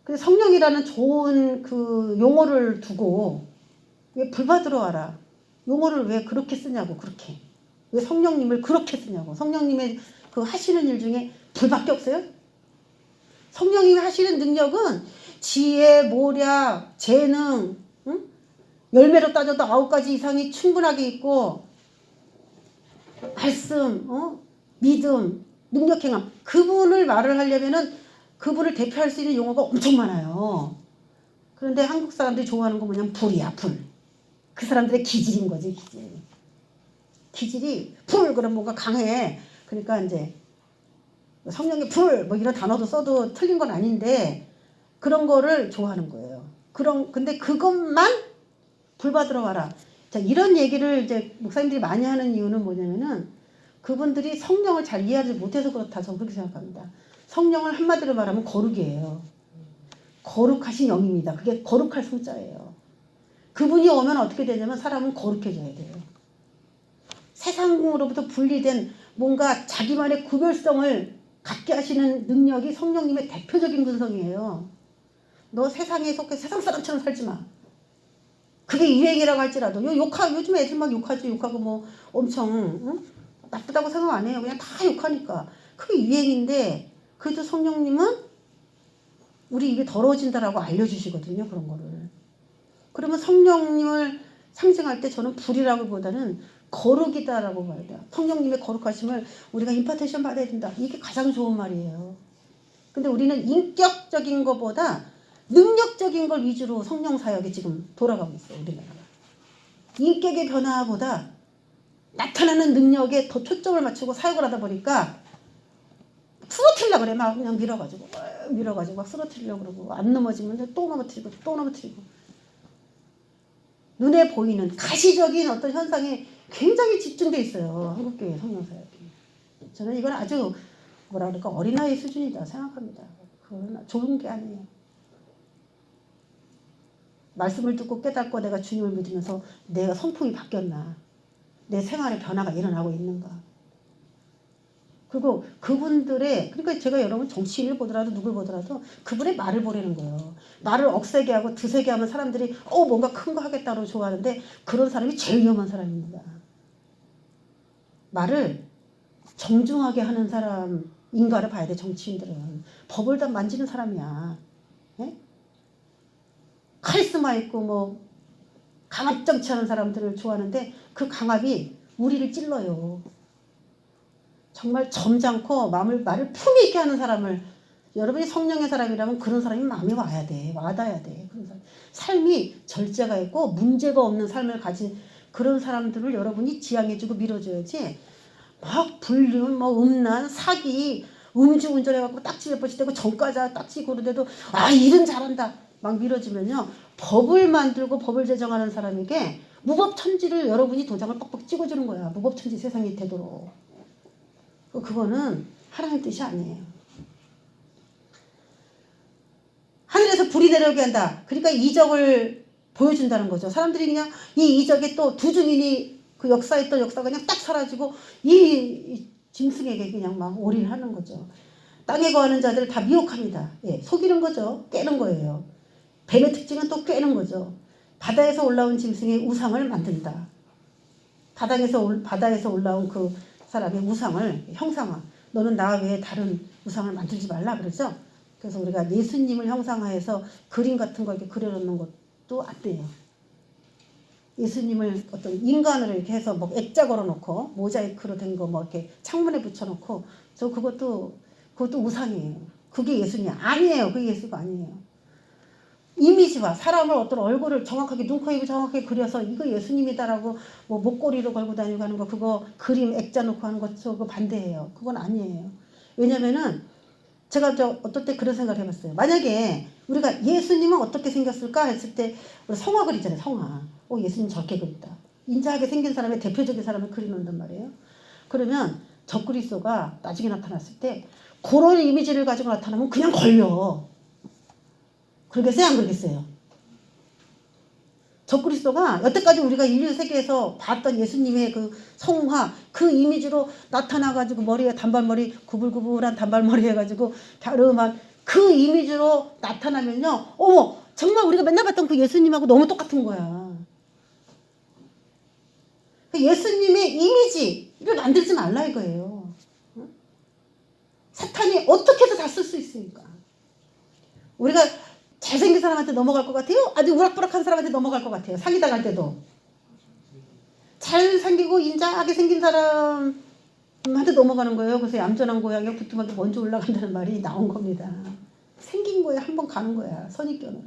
Speaker 1: 그래서 성령이라는 좋은 그 용어를 두고 왜 불 받으러 와라. 용어를 왜 그렇게 쓰냐고 그렇게. 왜 성령님을 그렇게 쓰냐고. 성령님의 그 하시는 일 중에 불밖에 없어요? 성령님이 하시는 능력은 지혜, 모략, 재능, 응? 열매로 따져도 9가지 이상이 충분하게 있고, 말씀, 믿음, 능력 행함. 그분을 말을 하려면은 그분을 대표할 수 있는 용어가 엄청 많아요. 그런데 한국 사람들이 좋아하는 건 뭐냐면 불이야, 불. 그 사람들의 기질인 거지, 기질. 기질이 불 그럼 뭔가 강해. 그러니까 이제 성령의 불 뭐 이런 단어도 써도 틀린 건 아닌데 그런 거를 좋아하는 거예요. 근데 그것만 불 받으러 와라. 자, 이런 얘기를 이제 목사님들이 많이 하는 이유는 뭐냐면은 그분들이 성령을 잘 이해하지 못해서 그렇다. 저는 그렇게 생각합니다. 성령을 한마디로 말하면 거룩이에요. 거룩하신 영입니다. 그게 거룩할 성자예요. 그분이 오면 어떻게 되냐면 사람은 거룩해져야 돼요. 세상으로부터 분리된 뭔가 자기만의 구별성을 갖게 하시는 능력이 성령님의 대표적인 근성이에요. 너 세상에 속해 세상 사람처럼 살지 마. 그게 유행이라고 할지라도 요즘 애들 막 욕하지. 욕하고 뭐 엄청 응? 나쁘다고 생각 안 해요. 그냥 다 욕하니까. 그게 유행인데 그래도 성령님은 우리 입이 더러워진다라고 알려주시거든요. 그런 거를. 그러면 성령님을 상징할 때 저는 불이라고보다는 거룩이다라고 봐야 돼요. 성령님의 거룩하심을 우리가 임파테이션 받아야 된다. 이게 가장 좋은 말이에요. 근데 우리는 인격적인 것보다 능력적인 걸 위주로 성령 사역이 지금 돌아가고 있어요. 우리나라가. 인격의 변화보다 나타나는 능력에 더 초점을 맞추고 사역을 하다 보니까 쓰러뜨리려고 그래. 막 그냥 밀어가지고 막 쓰러뜨리려고 그러고 안 넘어지면 또 넘어뜨리고 눈에 보이는 가시적인 어떤 현상에 굉장히 집중돼 있어요. 한국교회 성령사역이. 저는 이건 아주 뭐라 그럴까 어린아이 수준이다 생각합니다. 그건 좋은 게 아니에요. 말씀을 듣고 깨닫고 내가 주님을 믿으면서 내가 성품이 바뀌었나. 내 생활에 변화가 일어나고 있는가. 그리고 그분들의 그러니까 제가 여러분 정치인을 보더라도 누굴 보더라도 그분의 말을 보라는 거예요. 말을 억세게 하고 드세게 하면 사람들이 뭔가 큰 거 하겠다고 좋아하는데 그런 사람이 제일 위험한 사람입니다. 말을 정중하게 하는 사람인가를 봐야 돼. 정치인들은 법을 다 만지는 사람이야. 예? 카리스마 있고 뭐 강압 정치하는 사람들을 좋아하는데 그 강압이 우리를 찔러요. 정말 점잖고 말을 품위 있게 하는 사람을 여러분이 성령의 사람이라면 그런 사람이 마음에 와야 돼. 와닿아야 돼. 그런 사람. 삶이 절제가 있고 문제가 없는 삶을 가진 그런 사람들을 여러분이 지향해주고 밀어줘야지 막 불륜, 뭐 음란, 사기, 음주운전해갖고 딱지 몇 번씩 대고 전과자 딱지 고르대도 일은 잘한다. 막 밀어주면요. 법을 만들고 법을 제정하는 사람에게 무법천지를 여러분이 도장을 뻑뻑 찍어주는 거야. 무법천지 세상이 되도록. 그거는 하나님의 뜻이 아니에요. 하늘에서 불이 내려오게 한다. 그러니까 이적을 보여준다는 거죠. 사람들이 그냥 이 이적에 또 두 증인이 그 역사했던 역사가 그냥 딱 사라지고 이 짐승에게 그냥 막 올인하는 거죠. 땅에 거하는 자들을 다 미혹합니다. 예, 속이는 거죠. 깨는 거예요. 뱀의 특징은 또 깨는 거죠. 바다에서 올라온 짐승의 우상을 만든다. 바다에서 올라온 그 사람의 우상을 형상화. 너는 나 외에 다른 우상을 만들지 말라 그러죠. 그래서 우리가 예수님을 형상화해서 그림 같은 거 이렇게 그려놓는 것도 안 돼요. 예수님을 어떤 인간으로 이렇게 해서 뭐 액자 걸어놓고 모자이크로 된 거 뭐 이렇게 창문에 붙여놓고 그것도 우상이에요. 그게 예수님 아니에요. 그게 예수가 아니에요. 이미지와 사람을 어떤 얼굴을 정확하게 눈, 코, 입을 정확하게 그려서 이거 예수님이다라고 뭐 목걸이로 걸고 다니고 하는 거 그거 그림 액자 놓고 하는 거 그거 반대예요. 그건 아니에요. 왜냐면은 제가 어떨 때 그런 생각을 해봤어요. 만약에 우리가 예수님은 어떻게 생겼을까 했을 때 우리 성화 그리잖아요. 성화. 예수님 저렇게 그렸다. 인자하게 생긴 사람의 대표적인 사람을 그려놓는단 말이에요. 그러면 적그리스도가 나중에 나타났을 때 그런 이미지를 가지고 나타나면 그냥 걸려. 그러겠어요? 안 그러겠어요? 적그리스도가 여태까지 우리가 인류 세계에서 봤던 예수님의 그 성화 그 이미지로 나타나가지고 머리에 단발머리 구불구불한 단발머리 해가지고 갸름한 그 이미지로 나타나면요. 정말 우리가 맨날 봤던 그 예수님하고 너무 똑같은 거야. 예수님의 이미지 이걸 만들지 말라 이거예요. 사탄이 어떻게 해서 다 쓸 수 있으니까. 우리가 잘생긴 사람한테 넘어갈 것 같아요? 아주 우락부락한 사람한테 넘어갈 것 같아요. 사기당할 때도. 잘생기고 인자하게 생긴 사람한테 넘어가는 거예요. 그래서 얌전한 고양이가 부뚜막에 먼저 올라간다는 말이 나온 겁니다. 생긴 거에 한번 가는 거야. 선입견으로.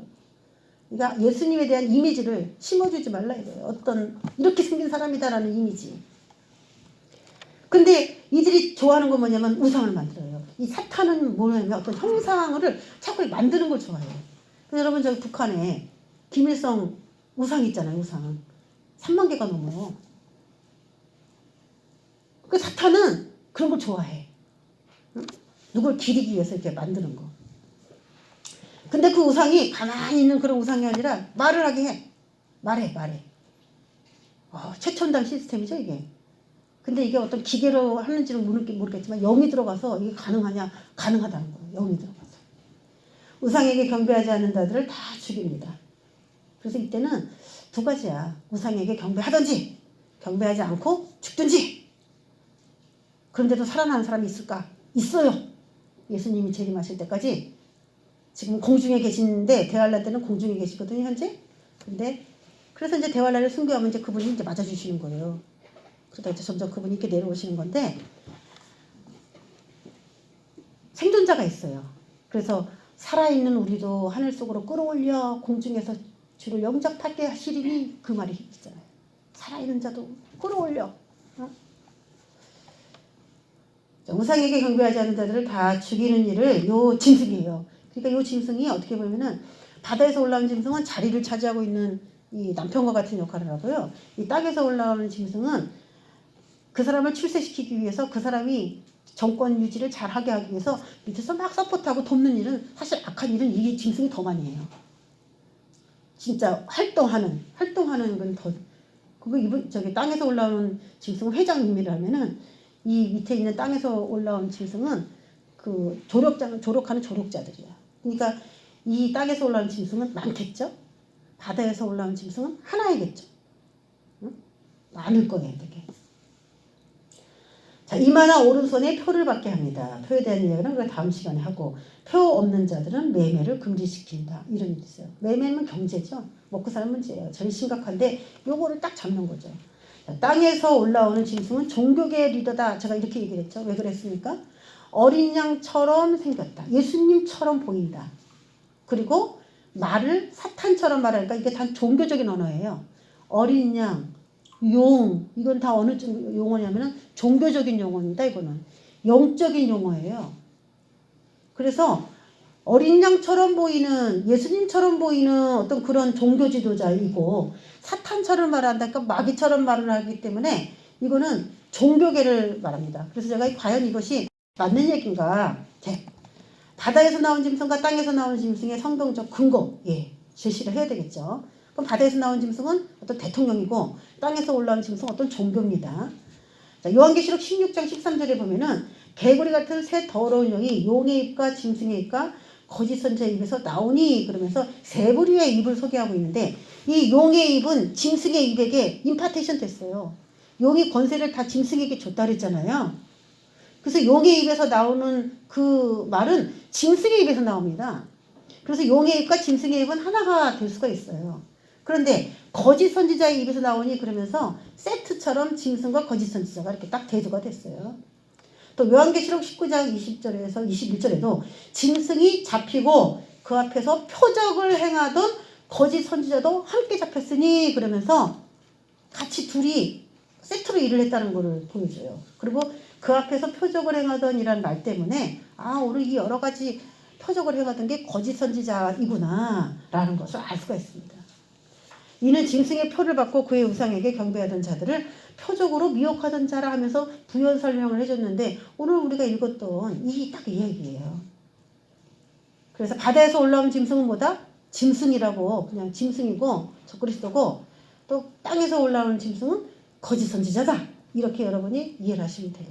Speaker 1: 그러니까 예수님에 대한 이미지를 심어주지 말라 이거예요. 어떤 이렇게 생긴 사람이다라는 이미지. 근데 이들이 좋아하는 건 뭐냐면 우상을 만들어요. 이 사탄은 뭐냐면 어떤 형상을 자꾸 만드는 걸 좋아해요. 여러분 저기 북한에 김일성 우상 있잖아요. 우상 3만 개가 넘어요. 그 사탄은 그런 걸 좋아해. 응? 누굴 기리기 위해서 이렇게 만드는 거. 근데 그 우상이 가만히 있는 그런 우상이 아니라 말을 하게 해. 말해. 최첨단 시스템이죠 이게. 근데 이게 어떤 기계로 하는지는 모르겠지만 영이 들어가서 이게 가능하냐? 가능하다는 거예요. 영이 들어가서. 우상에게 경배하지 않는 자들을 다 죽입니다. 그래서 이때는 두 가지야. 우상에게 경배하든지 경배하지 않고 죽든지. 그런데도 살아나는 사람이 있을까? 있어요. 예수님이 재림하실 때까지. 지금 공중에 계시는데 대활란 때는 공중에 계시거든요 현재. 근데 그래서 이제 대활란을 순교하면 이제 그분이 이제 맞아주시는 거예요. 그러다 이제 점점 그분이 이렇게 내려오시는 건데 생존자가 있어요. 그래서 살아있는 우리도 하늘 속으로 끌어올려 공중에서 주를 영접하게 하시리니 그 말이 있잖아요. 살아있는 자도 끌어올려. 우상에게 경배하지 않는 자들을 다 죽이는 일을 요 짐승이에요. 그러니까 요 짐승이 어떻게 보면은 바다에서 올라오는 짐승은 자리를 차지하고 있는 이 남편과 같은 역할을 하고요. 이 땅에서 올라오는 짐승은 그 사람을 출세시키기 위해서 그 사람이 정권 유지를 잘하게 하기 위해서 밑에서 막 서포트하고 돕는 일은 사실 악한 일은 이 짐승이 더 많이 해요. 진짜 활동하는 건 더. 그거 저기 땅에서 올라오는 짐승 회장님이라면은 이 밑에 있는 땅에서 올라온 짐승은 그 조력하는 조력자들이야. 그러니까 이 땅에서 올라온 짐승은 많겠죠. 바다에서 올라온 짐승은 하나이겠죠. 응? 많을 거예요, 되게. 자, 이마나 오른손에 표를 받게 합니다. 표에 대한 이야기는 우리가 다음 시간에 하고, 표 없는 자들은 매매를 금지시킨다. 이런 일이 있어요. 매매는 경제죠. 먹고 사는 문제예요. 제일 심각한데 요거를 딱 잡는 거죠. 자, 땅에서 올라오는 짐승은 종교계의 리더다. 제가 이렇게 얘기를 했죠. 왜 그랬습니까? 어린 양처럼 생겼다. 예수님처럼 보인다. 그리고 말을 사탄처럼 말하니까 이게 다 종교적인 언어예요. 어린 양, 용, 이건 다 어느 용어냐면은 종교적인 용어입니다. 이거는 영적인 용어예요. 그래서 어린 양처럼 보이는 예수님처럼 보이는 어떤 그런 종교 지도자이고 사탄처럼 말한다. 그러니까 마귀처럼 말을 하기 때문에 이거는 종교계를 말합니다. 그래서 제가 과연 이것이 맞는 얘기인가? 바다에서 나온 짐승과 땅에서 나온 짐승의 성경적 근거, 제시를 해야 되겠죠. 그럼 바다에서 나온 짐승은 어떤 대통령이고 땅에서 올라온 짐승은 어떤 종교입니다. 자, 요한계시록 16장 13절에 보면은 개구리 같은 새 더러운 영이 용의 입과 짐승의 입과 거짓 선지자의 입에서 나오니 그러면서 세 부류의 입을 소개하고 있는데 이 용의 입은 짐승의 입에게 임파테이션 됐어요. 용이 권세를 다 짐승에게 줬다 그랬잖아요. 그래서 용의 입에서 나오는 그 말은 짐승의 입에서 나옵니다. 그래서 용의 입과 짐승의 입은 하나가 될 수가 있어요. 그런데 거짓 선지자의 입에서 나오니 그러면서 세트처럼 짐승과 거짓 선지자가 이렇게 딱 대조가 됐어요. 또 요한계시록 19장 20절에서 21절에도 짐승이 잡히고 그 앞에서 표적을 행하던 거짓 선지자도 함께 잡혔으니 그러면서 같이 둘이 세트로 일을 했다는 것을 보여줘요. 그리고 그 앞에서 표적을 행하던 이란 말 때문에 오늘 이 여러 가지 표적을 행하던 게 거짓 선지자이구나 라는 것을 알 수가 있습니다. 이는 짐승의 표를 받고 그의 우상에게 경배하던 자들을 표적으로 미혹하던 자라 하면서 부연 설명을 해줬는데 오늘 우리가 읽었던 이게 딱 이 얘기예요. 그래서 바다에서 올라온 짐승은 뭐다? 짐승이라고 그냥 짐승이고 적그리스도고 또 땅에서 올라오는 짐승은 거짓 선지자다. 이렇게 여러분이 이해를 하시면 돼요.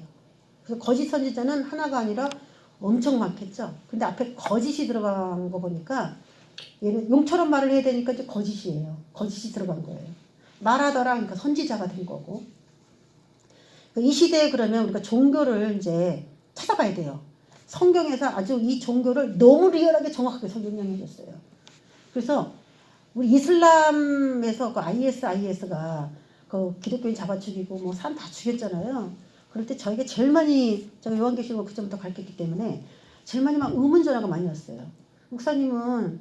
Speaker 1: 그래서 거짓 선지자는 하나가 아니라 엄청 많겠죠. 근데 앞에 거짓이 들어간 거 보니까 얘는 용처럼 말을 해야 되니까 이제 거짓이에요. 거짓이 들어간 거예요. 말하더라 그러니까 선지자가 된 거고. 이 시대에 그러면 우리가 종교를 이제 찾아봐야 돼요. 성경에서 아주 이 종교를 너무 리얼하게 정확하게 설명해 줬어요. 그래서 우리 이슬람에서 그 IS가 그 기독교인 잡아 죽이고 뭐 사람 다 죽였잖아요. 그럴 때 저에게 제일 많이, 제가 요한계시록을 그전부터 가르쳤기 때문에 제일 많이 막 의문 전화가 많이 왔어요. 목사님은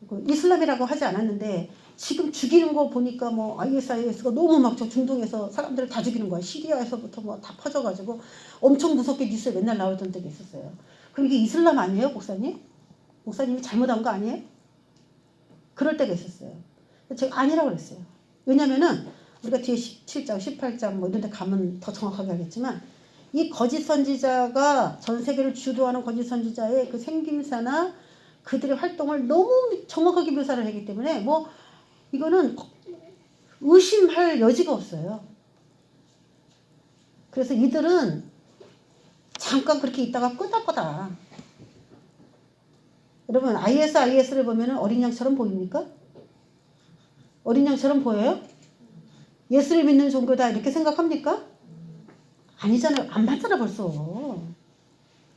Speaker 1: 그 이슬람이라고 하지 않았는데 지금 죽이는 거 보니까 뭐 IS가 너무 막 저 중동에서 사람들을 다 죽이는 거야. 시리아에서부터 뭐 다 퍼져가지고 엄청 무섭게 뉴스에 맨날 나오던 적이 있었어요. 그럼 이게 이슬람 아니에요, 목사님? 목사님이 잘못한 거 아니에요? 그럴 때가 있었어요. 제가 아니라고 그랬어요. 왜냐면은 우리가 뒤에 17장, 18장 뭐 이런 데 가면 더 정확하게 하겠지만 이 거짓 선지자가 전 세계를 주도하는 거짓 선지자의 그 생김새나 그들의 활동을 너무 정확하게 묘사를 하기 때문에 뭐 이거는 의심할 여지가 없어요. 그래서 이들은 잠깐 그렇게 있다가 끄덕끄다. 여러분 IS를 보면 어린 양처럼 보입니까? 어린 양처럼 보여요? 예수를 믿는 종교다 이렇게 생각합니까? 아니잖아요. 안 맞잖아 벌써.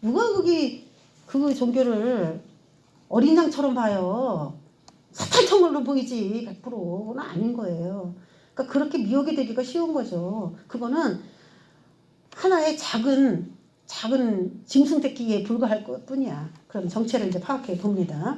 Speaker 1: 누가 거기 그 종교를 어린 양처럼 봐요. 사탄처럼로 보이지 100%는 아닌 거예요. 그러니까 그렇게 미혹이 되기가 쉬운 거죠. 그거는 하나의 작은 짐승새끼에 불과할 것 뿐이야. 그럼 정체를 이제 파악해 봅니다.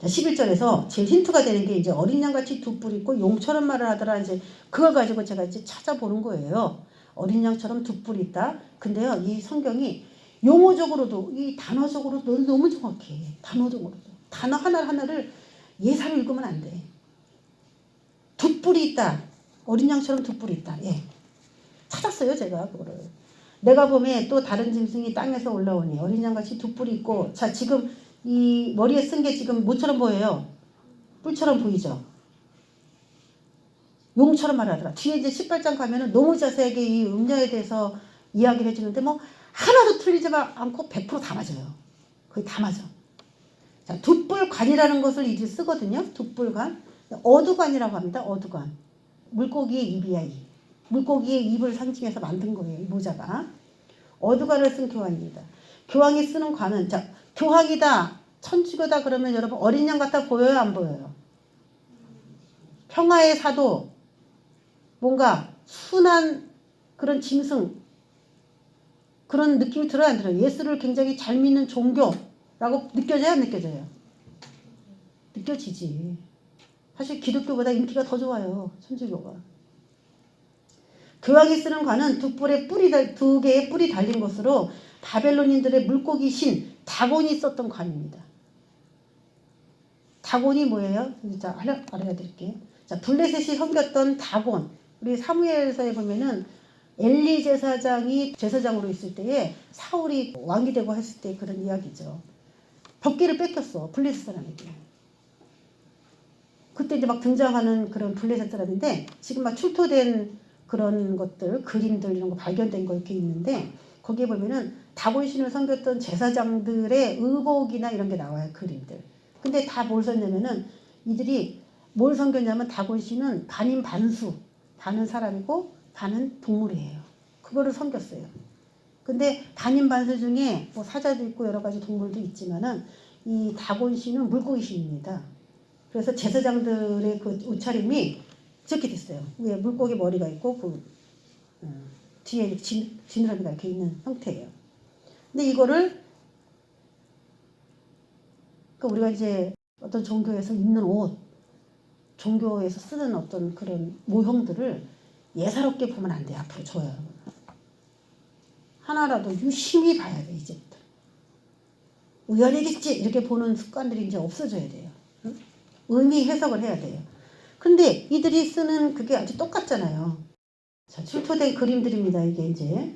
Speaker 1: 자, 11절에서 제일 힌트가 되는 게 이제 어린 양같이 두 뿔 있고 용처럼 말을 하더라. 이제 그걸 가지고 제가 이제 찾아보는 거예요. 어린 양처럼 두 뿔 있다. 근데요, 이 성경이 용어적으로도 이 단어적으로도 너무 정확해. 단어적으로도 단어 하나를 예사로 읽으면 안 돼. 두 뿔이 있다. 어린 양처럼 두 뿔이 있다. 예. 찾았어요, 제가 그거를. 내가 보면 또 다른 짐승이 땅에서 올라오니 어린 양같이 두 뿔이 있고, 자 지금 이 머리에 쓴 게 지금 뭐처럼 보여요? 뿔처럼 보이죠? 용처럼 말하더라. 뒤에 이제 18장 가면은 너무 자세하게 이 음녀에 대해서 이야기를 해주는데 뭐 하나도 틀리지 않고 100%다 맞아요. 거의 다 맞아. 자, 둣뿔관이라는 것을 이제 쓰거든요. 둣뿔관. 어두관이라고 합니다. 어두관. 물고기의 입이야, 이. 물고기의 입을 상징해서 만든 거예요. 이 모자가. 어두관을 쓴 교황입니다. 교황이 쓰는 관은, 자, 교황이다, 천주교다 그러면 여러분 어린 양 같아 보여요? 안 보여요? 평화의 사도, 뭔가 순한 그런 짐승, 그런 느낌이 들어요? 안 들어요? 예수를 굉장히 잘 믿는 종교라고 느껴져요? 안 느껴져요? 느껴지지. 사실 기독교보다 인기가 더 좋아요. 천주교가. 교황이 쓰는 관은 두 개의 뿔이 달린 것으로 바벨론인들의 물고기 신 다곤이 썼던 관입니다. 다곤이 뭐예요? 자, 알아야 될게요. 자, 블레셋이 섬겼던 다곤. 우리 사무엘서에 보면은 엘리 제사장이 제사장으로 있을 때에 사울이 왕이 되고 했을 때 그런 이야기죠. 벽기를 뺏겼어. 블레셋 사람에게. 그때 이제 막 등장하는 그런 블레셋 사람인데 지금 막 출토된 그런 것들, 그림들 이런 거 발견된 거 이렇게 있는데 거기에 보면은 다곤신을 섬겼던 제사장들의 의복이나 이런 게 나와요. 그림들. 근데 다 뭘 썼냐면은 이들이 뭘 섬겼냐면 다곤신은 반인 반수. 반은 사람이고 반은 동물이에요. 그거를 섬겼어요. 근데 반인 반수 중에 뭐 사자도 있고 여러 가지 동물도 있지만은 이 다곤신은 물고기신입니다. 그래서 제사장들의 그 옷차림이 저렇게 됐어요. 위에 물고기 머리가 있고 그 뒤에 지느러미가 이렇게 있는 형태예요. 근데 이거를 그러니까 우리가 이제 어떤 종교에서 입는 옷, 종교에서 쓰는 어떤 그런 모형들을 예사롭게 보면 안 돼요. 앞으로 줘요. 하나라도 유심히 봐야 돼. 이제부터. 우연이겠지 이렇게 보는 습관들이 이제 없어져야 돼요. 응? 의미 해석을 해야 돼요. 근데 이들이 쓰는 그게 아주 똑같잖아요. 자, 출토된 그림들입니다. 이게 이제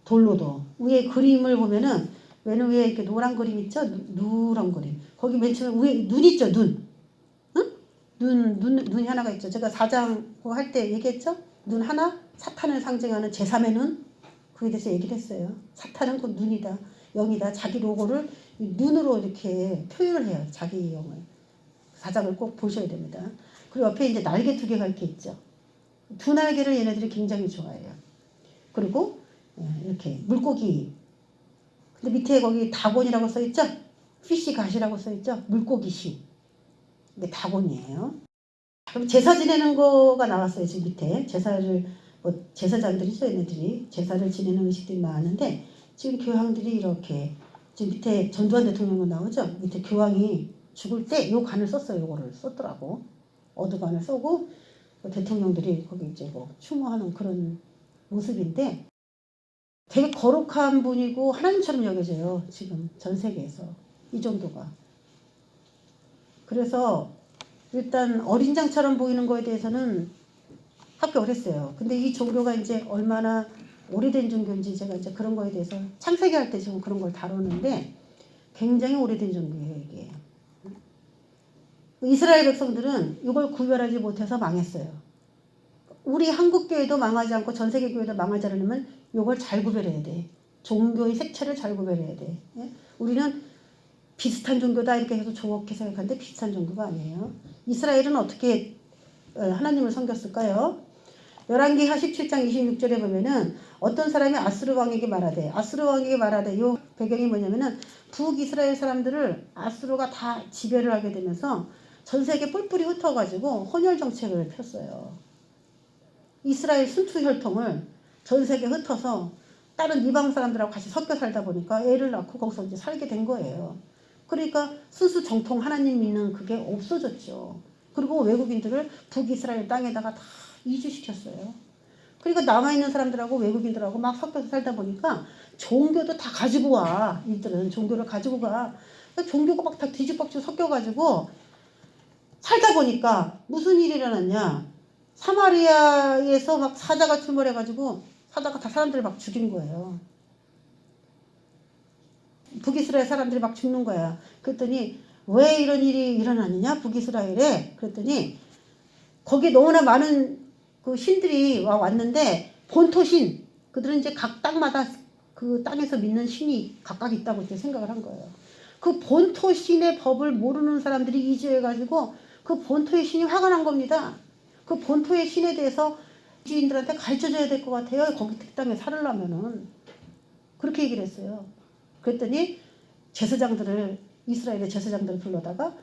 Speaker 1: 돌로도 위에 그림을 보면은 맨 위에 이렇게 노란 그림 있죠? 누런 그림. 거기 맨 처음에 위에 눈 있죠? 눈. 응? 눈이 하나가 있죠. 제가 4장 할 때 얘기했죠? 눈 하나, 사탄을 상징하는 제3의 눈. 그에 대해서 얘기를 했어요. 사탄은 그 눈이다, 영이다. 자기 로고를 눈으로 이렇게 표현을 해요. 자기 영을. 4장을 꼭 보셔야 됩니다. 그리고 옆에 이제 날개 두 개가 이렇게 있죠. 두 날개를 얘네들이 굉장히 좋아해요. 그리고 이렇게 물고기. 근데 밑에 거기 다곤이라고 써있죠? 피시 갓이라고 써있죠? 물고기 신. 이게 다곤이에요. 그럼 제사 지내는 거가 나왔어요. 지금 밑에 제사를 제사장들이죠, 얘네들이 제사를 지내는 의식들이 나왔는데 지금 교황들이 이렇게 지금 밑에 전두환 대통령도 나오죠. 밑에 교황이 죽을 때 요 관을 썼어요. 요거를 썼더라고. 어두관을 쓰고 대통령들이 거기 이제 뭐 추모하는 그런 모습인데 되게 거룩한 분이고 하나님처럼 여겨져요. 지금 전 세계에서 이 정도가. 그래서 일단 어린 장처럼 보이는 거에 대해서는 합격을 했어요. 근데 이 종교가 이제 얼마나 오래된 종교인지 제가 이제 그런 거에 대해서 창세기 할 때 지금 그런 걸 다루는데 굉장히 오래된 종교예요, 이게. 이스라엘 백성들은 이걸 구별하지 못해서 망했어요. 우리 한국 교회도 망하지 않고 전 세계 교회도 망하지 않으려면 이걸 잘 구별해야 돼. 종교의 색채를 잘 구별해야 돼. 우리는 비슷한 종교다 이렇게 해서 좋게 생각하는데 비슷한 종교가 아니에요. 이스라엘은 어떻게 하나님을 섬겼을까요? 열왕기하 17장 26절에 보면은 어떤 사람이 아수르 왕에게 말하되 요 배경이 뭐냐면은 북이스라엘 사람들을 아수르가 다 지배를 하게 되면서 전 세계 뿔뿔이 흩어가지고 혼혈 정책을 폈어요. 이스라엘 순투 혈통을 전 세계에 흩어서 다른 이방 사람들하고 같이 섞여 살다 보니까 애를 낳고 거기서 이제 살게 된 거예요. 그러니까 순수 정통 하나님 믿는 그게 없어졌죠. 그리고 외국인들을 북이스라엘 땅에다가 다 이주시켰어요. 그러니까 남아있는 사람들하고 외국인들하고 막 섞여서 살다 보니까 종교도 다 가지고 와. 이들은 종교를 가지고 가. 그러니까 종교가 막 다 뒤집박죽 섞여가지고 살다 보니까 무슨 일이 일어났냐. 사마리아에서 막 사자가 출몰해가지고 사자가 다 사람들을 막 죽인 거예요. 북이스라엘 사람들이 막 죽는 거야. 그랬더니 왜 이런 일이 일어나느냐 북이스라엘에. 그랬더니 거기에 너무나 많은 그 신들이 왔는데 본토신 그들은 이제 각 땅마다 그 땅에서 믿는 신이 각각 있다고 이제 생각을 한 거예요. 그 본토신의 법을 모르는 사람들이 이주해가지고 그 본토의 신이 화가 난 겁니다. 그 본토의 신에 대해서 주인들한테 가르쳐줘야 될 것 같아요. 거기 그 땅에 살으려면은. 그렇게 얘기를 했어요. 그랬더니 제사장들을 이스라엘의 제사장들을 불러다가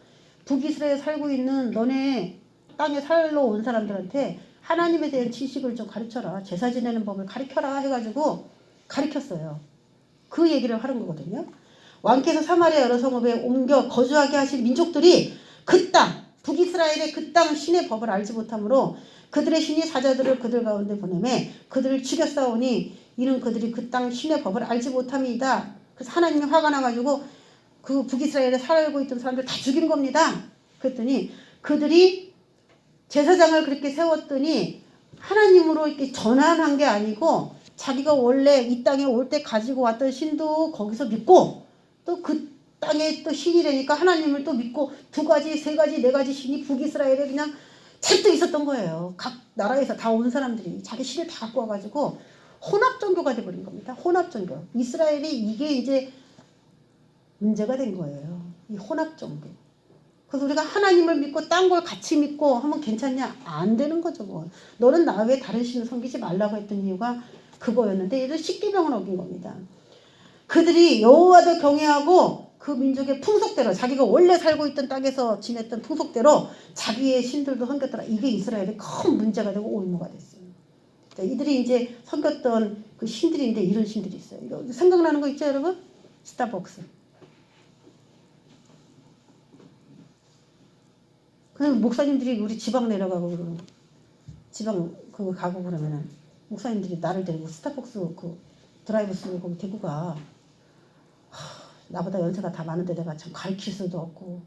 Speaker 1: 북이스라엘에 살고 있는 너네 땅에 살러 온 사람들한테 하나님에 대한 지식을 좀 가르쳐라. 제사 지내는 법을 가르쳐라 해가지고 가르쳤어요. 그 얘기를 하는 거거든요. 왕께서 사마리아 여러 성읍에 옮겨 거주하게 하신 민족들이 그 땅, 북이스라엘의 그 땅 신의 법을 알지 못하므로 그들의 신이 사자들을 그들 가운데 보내매 그들을 죽여 싸우니 이는 그들이 그 땅 신의 법을 알지 못함이다. 그래서 하나님이 화가 나가지고 그 북이스라엘에 살고 있던 사람들 다 죽인 겁니다. 그랬더니 그들이 제사장을 그렇게 세웠더니 하나님으로 이렇게 전환한 게 아니고 자기가 원래 이 땅에 올 때 가지고 왔던 신도 거기서 믿고 또 그 땅에 또 신이 되니까 하나님을 또 믿고 두 가지, 세 가지, 네 가지 신이 북이스라엘에 그냥 잔뜩 있었던 거예요. 각 나라에서 다 온 사람들이 자기 신을 다 갖고 와가지고 혼합 종교가 돼버린 겁니다. 혼합 종교. 이스라엘이 이게 이제 문제가 된 거예요. 이 혼합 종교. 그래서 우리가 하나님을 믿고 딴 걸 같이 믿고 하면 괜찮냐? 안 되는 거죠. 뭐. 너는 나 외에 다른 신을 섬기지 말라고 했던 이유가 그거였는데 얘들 십계명을 어긴 겁니다. 그들이 여호와도 경외하고 그 민족의 풍속대로 자기가 원래 살고 있던 땅에서 지냈던 풍속대로 자기의 신들도 섬겼더라. 이게 이스라엘의 큰 문제가 되고 올무가 됐어요. 이들이 이제 섬겼던 그 신들인데 이런 신들이 있어요. 이거 생각나는 거 있죠, 여러분? 스타벅스. 그냥 목사님들이 우리 지방 내려가고 그러면 지방 그 가고 그러면은 목사님들이 나를 데리고 스타벅스 그 드라이브 스루 거기 데리고 가. 나보다 연세가 다 많은데 내가 참 가르칠 수도 없고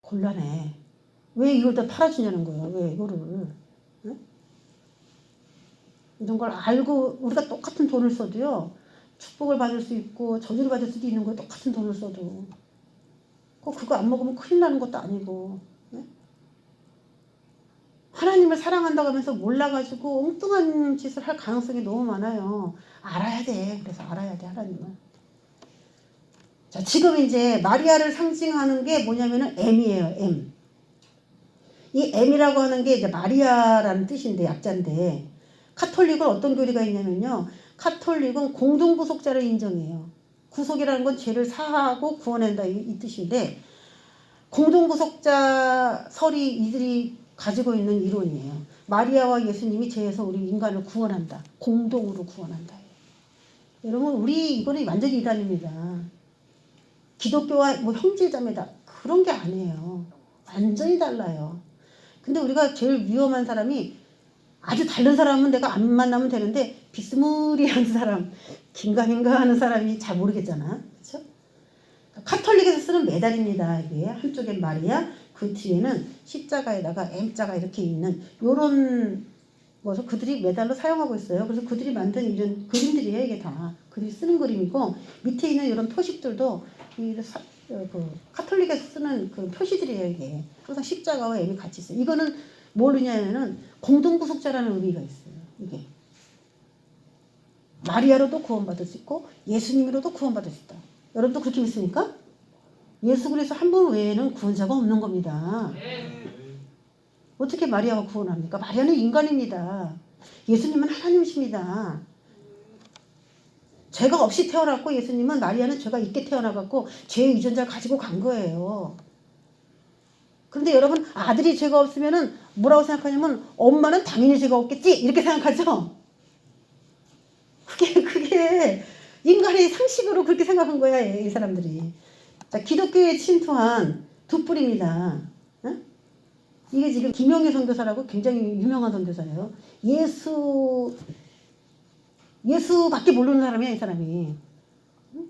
Speaker 1: 곤란해. 왜 이걸 다 팔아주냐는 거예요. 왜 이거를. 응? 이런 걸 알고 우리가 똑같은 돈을 써도요. 축복을 받을 수 있고 저주를 받을 수도 있는 거예요. 똑같은 돈을 써도. 꼭 그거 안 먹으면 큰일 나는 것도 아니고. 네? 하나님을 사랑한다고 하면서 몰라가지고 엉뚱한 짓을 할 가능성이 너무 많아요. 알아야 돼. 그래서 알아야 돼, 하나님을. 자, 지금 이제 마리아를 상징하는 게 뭐냐면은 M이에요, M. 이 M이라고 하는 게 이제 마리아라는 뜻인데, 약자인데, 카톨릭은 어떤 교리가 있냐면요. 카톨릭은 공동구속자를 인정해요. 구속이라는 건 죄를 사하고 구원한다 이 뜻인데 공동구속자 설이 이들이 가지고 있는 이론이에요. 마리아와 예수님이 죄에서 우리 인간을 구원한다. 공동으로 구원한다. 여러분 우리 이거는 완전히 이단입니다. 기독교와 뭐 형제자매다 그런 게 아니에요. 완전히 달라요. 근데 우리가 제일 위험한 사람이 아주 다른 사람은 내가 안 만나면 되는데 비스무리한 사람, 긴가민가 하는 사람이 잘 모르겠잖아. 그렇죠? 카톨릭에서 쓰는 메달입니다. 이게 한쪽엔 마리아, 그 뒤에는 십자가에다가 M자가 이렇게 있는 요런 것을 그들이 메달로 사용하고 있어요. 그래서 그들이 만든 이런 그림들이에요. 이게 다 그들이 쓰는 그림이고 밑에 있는 이런 표식들도 그 카톨릭에서 쓰는 그 표시들이에요. 이게 항상 십자가와 M이 같이 있어요. 이거는 뭐냐면은 공동구속자라는 의미가 있어요. 이게 마리아로도 구원받을 수 있고 예수님으로도 구원받을 수 있다. 여러분도 그렇게 믿습니까? 예수 그리스도 한 분 외에는 구원자가 없는 겁니다. 어떻게 마리아가 구원합니까? 마리아는 인간입니다. 예수님은 하나님이십니다. 죄가 없이 태어났고 예수님은 마리아는 죄가 있게 태어나갖고 죄의 유전자를 가지고 간 거예요. 그런데 여러분 아들이 죄가 없으면은 뭐라고 생각하냐면 엄마는 당연히 죄가 없겠지 이렇게 생각하죠. 그게 인간의 상식으로 그렇게 생각한 거야 이 사람들이. 자, 기독교에 침투한 두 뿌리입니다. 응? 이게 지금 김영애 선교사라고 굉장히 유명한 선교사예요. 예수밖에 모르는 사람이야 이 사람이. 응?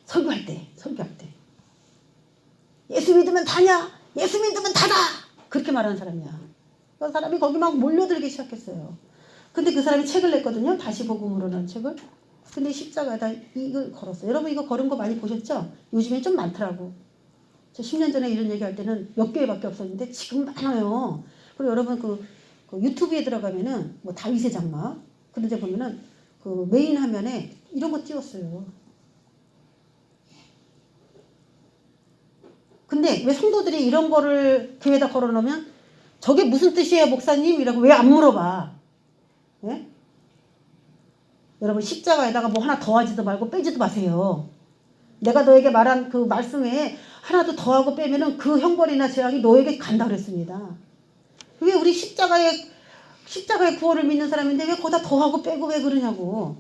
Speaker 1: 설교할 때 예수 믿으면 다냐? 예수 믿으면 다다! 그렇게 말하는 사람이야. 그 사람이 거기 막 몰려들기 시작했어요. 근데 그 사람이 책을 냈거든요. 다시 복음으로라는 책을. 근데 십자가에다 이걸 걸었어요. 여러분 이거 걸은 거 많이 보셨죠? 요즘엔 좀 많더라고. 저 10년 전에 이런 얘기할 때는 몇 개밖에 없었는데 지금 많아요. 그리고 여러분 그 유튜브에 들어가면은 뭐 다윗의 장막 그런 데 보면은 그 메인 화면에 이런 거 띄웠어요. 근데 왜 성도들이 이런 거를 교회에다 걸어놓으면 저게 무슨 뜻이에요 목사님? 이라고 왜 안 물어봐? 예? 여러분 십자가에다가 뭐 하나 더하지도 말고 빼지도 마세요. 내가 너에게 말한 그 말씀 외에 하나도 더하고 빼면은 그 형벌이나 재앙이 너에게 간다 그랬습니다. 왜 우리 십자가의 구원을 믿는 사람인데 왜 거기다 더하고 빼고 왜 그러냐고.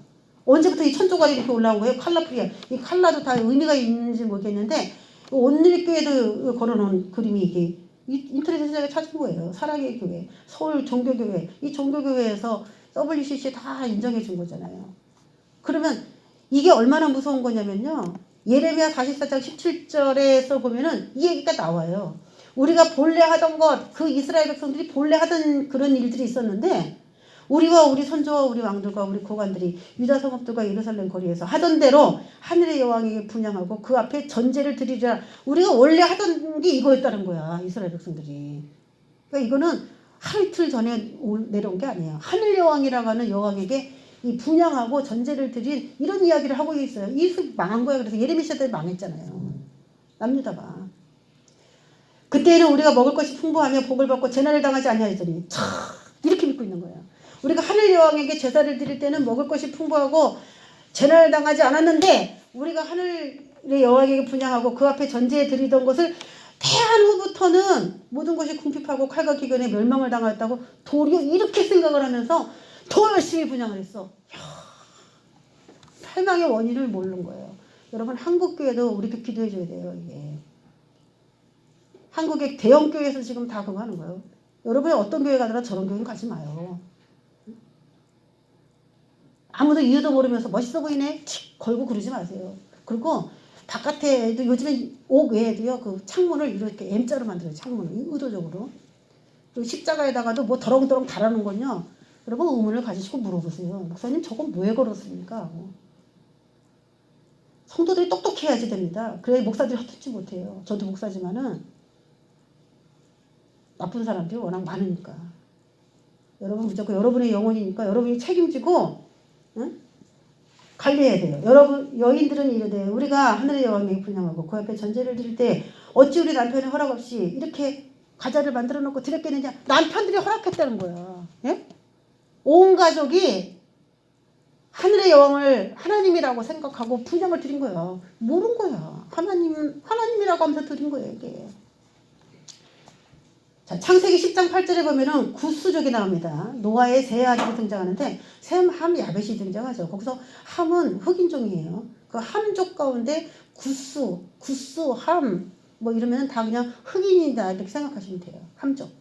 Speaker 1: 언제부터 이 천조각이 이렇게 올라온 거예요? 칼라풀이야. 이 칼라도 다 의미가 있는지 모르겠는데 온누리교회도 걸어놓은 그림이 이게 인터넷에서 찾은 거예요. 사랑의 교회, 서울 종교교회. 이 종교교회에서 WCC 다 인정해 준 거잖아요. 그러면 이게 얼마나 무서운 거냐면요. 예레미야 44장 17절에서 보면은 이 얘기가 나와요. 우리가 본래 하던 것, 그 이스라엘 백성들이 본래 하던 그런 일들이 있었는데 우리와 우리 선조와 우리 왕들과 우리 고관들이 유다 성읍들과 예루살렘 거리에서 하던 대로 하늘의 여왕에게 분향하고 그 앞에 전제를 드리자. 우리가 원래 하던 게 이거였다는 거야. 이스라엘 백성들이. 그러니까 이거는 하루 이틀 전에 내려온 게 아니에요. 하늘 여왕이라고 하는 여왕에게 이 분향하고 전제를 드린 이런 이야기를 하고 있어요. 이 숲 망한 거야. 그래서 예레미야 때 망했잖아요. 남유다가. 그때는 우리가 먹을 것이 풍부하며 복을 받고 재난을 당하지 아니하였더니 이렇게 믿고 있는 거예요. 우리가 하늘 여왕에게 제사를 드릴 때는 먹을 것이 풍부하고 재난을 당하지 않았는데 우리가 하늘의 여왕에게 분향하고 그 앞에 전제에 드리던 것을 태한 후부터는 모든 것이 궁핍하고 칼과 기근에 멸망을 당하였다고 도리어 이렇게 생각을 하면서 더 열심히 분향을 했어. 탈망의 원인을 모르는 거예요. 여러분 한국교회도 우리가 기도해 줘야 돼요. 이게 한국의 대형교회에서 지금 다 그거 하는 거예요. 여러분이 어떤 교회 가더라 저런 교회는 가지 마요. 아무도 이유도 모르면서 멋있어 보이네 칙 걸고 그러지 마세요. 그리고 바깥에도 요즘에 옥 외에도요 그 창문을 이렇게 M자로 만들어요. 창문을 의도적으로. 그 십자가에다가도 뭐 더렁더렁 달아놓은 건요. 여러분 의문을 가지시고 물어보세요. 목사님 저건 왜 걸었습니까? 하고. 성도들이 똑똑해야지 됩니다. 그래야 목사들이 헛듣지 못해요. 저도 목사지만은 나쁜 사람들이 워낙 많으니까. 여러분 무조건 여러분의 영혼이니까 여러분이 책임지고 응? 관리해야 돼요. 여러분 여인들은 이르되 우리가 하늘의 여왕에게 분향하고 그 앞에 전제를 드릴 때 어찌 우리 남편의 허락 없이 이렇게 과자를 만들어 놓고 드렸겠느냐. 남편들이 허락했다는 거야. 예? 온 가족이 하늘의 여왕을 하나님이라고 생각하고 분양을 드린 거야. 모른 거야. 하나님이라고 하면서 드린 거예요, 이게. 자, 창세기 10장 8절에 보면은 구스족이 나옵니다. 노아의 세 아들이 등장하는데 셈, 함, 야벳이 등장하죠. 거기서 함은 흑인종이에요. 그 함족 가운데 구스, 함, 뭐 이러면 다 그냥 흑인이다 이렇게 생각하시면 돼요. 함족.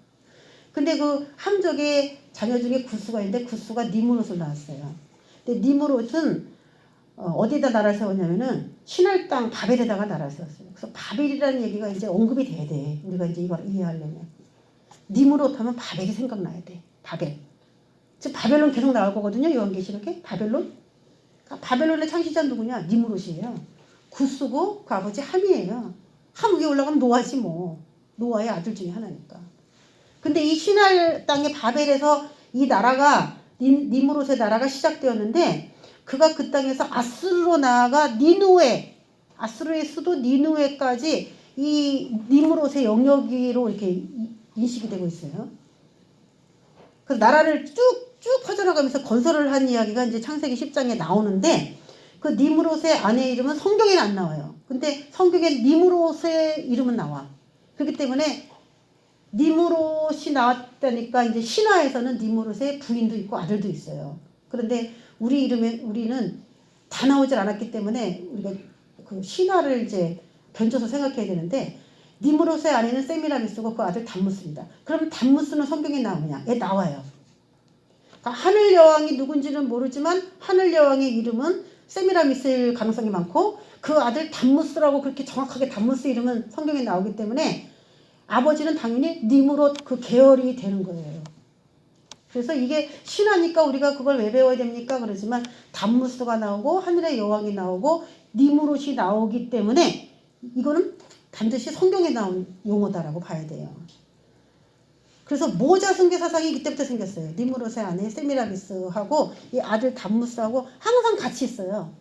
Speaker 1: 근데 그 함족의 자녀 중에 구스가 있는데 구스가 니므롯을 낳았어요. 근데 니므롯은 어디다 나라를 세웠냐면은 신할 땅 바벨에다가 나라를 세웠어요. 그래서 바벨이라는 얘기가 이제 언급이 돼야 돼. 우리가 이제 이걸 이해하려면. 니므롯 하면 바벨이 생각나야 돼. 바벨. 즉 바벨론 계속 나올 거거든요. 요한계시록에. 바벨론. 그러니까 바벨론의 창시자 누구냐? 니므롯이에요. 구스고 그 아버지 함이에요. 함 위에 올라가면 노아지 뭐. 노아의 아들 중에 하나니까. 근데 이 신할 땅의 바벨에서 이 나라가 니므롯의 나라가 시작되었는데 그가 그 땅에서 아수르로 나아가 니누에, 아수르의 수도 니누에까지 이 니므롯의 영역으로 이렇게 인식이 되고 있어요. 그 나라를 쭉쭉 퍼져나가면서 건설을 한 이야기가 이제 창세기 10장에 나오는데 그 니므롯의 아내 이름은 성경에는 안 나와요. 근데 성경에 니므롯의 이름은 나와. 그렇기 때문에 니므롯이 나왔다니까 이제 신화에서는 니므롯의 부인도 있고 아들도 있어요. 그런데 우리는 다 나오질 않았기 때문에 우리가 그 신화를 이제 견줘서 생각해야 되는데 니므롯의 아내는 세미라미스고 그 아들 담무스입니다. 그럼 담무스는 성경에 나오느냐? 예, 나와요. 그러니까 하늘 여왕이 누군지는 모르지만 하늘 여왕의 이름은 세미라미스일 가능성이 많고 그 아들 담무스라고 그렇게 정확하게 담무스 이름은 성경에 나오기 때문에 아버지는 당연히 니므롯 그 계열이 되는 거예요. 그래서 이게 신화니까 우리가 그걸 왜 배워야 됩니까? 그러지만 담무스가 나오고 하늘의 여왕이 나오고 니므롯이 나오기 때문에 이거는 반드시 성경에 나온 용어다라고 봐야 돼요. 그래서 모자 숭배 사상이 그때부터 생겼어요. 니므롯의 아내 세미라미스하고 이 아들 담무스하고 항상 같이 있어요.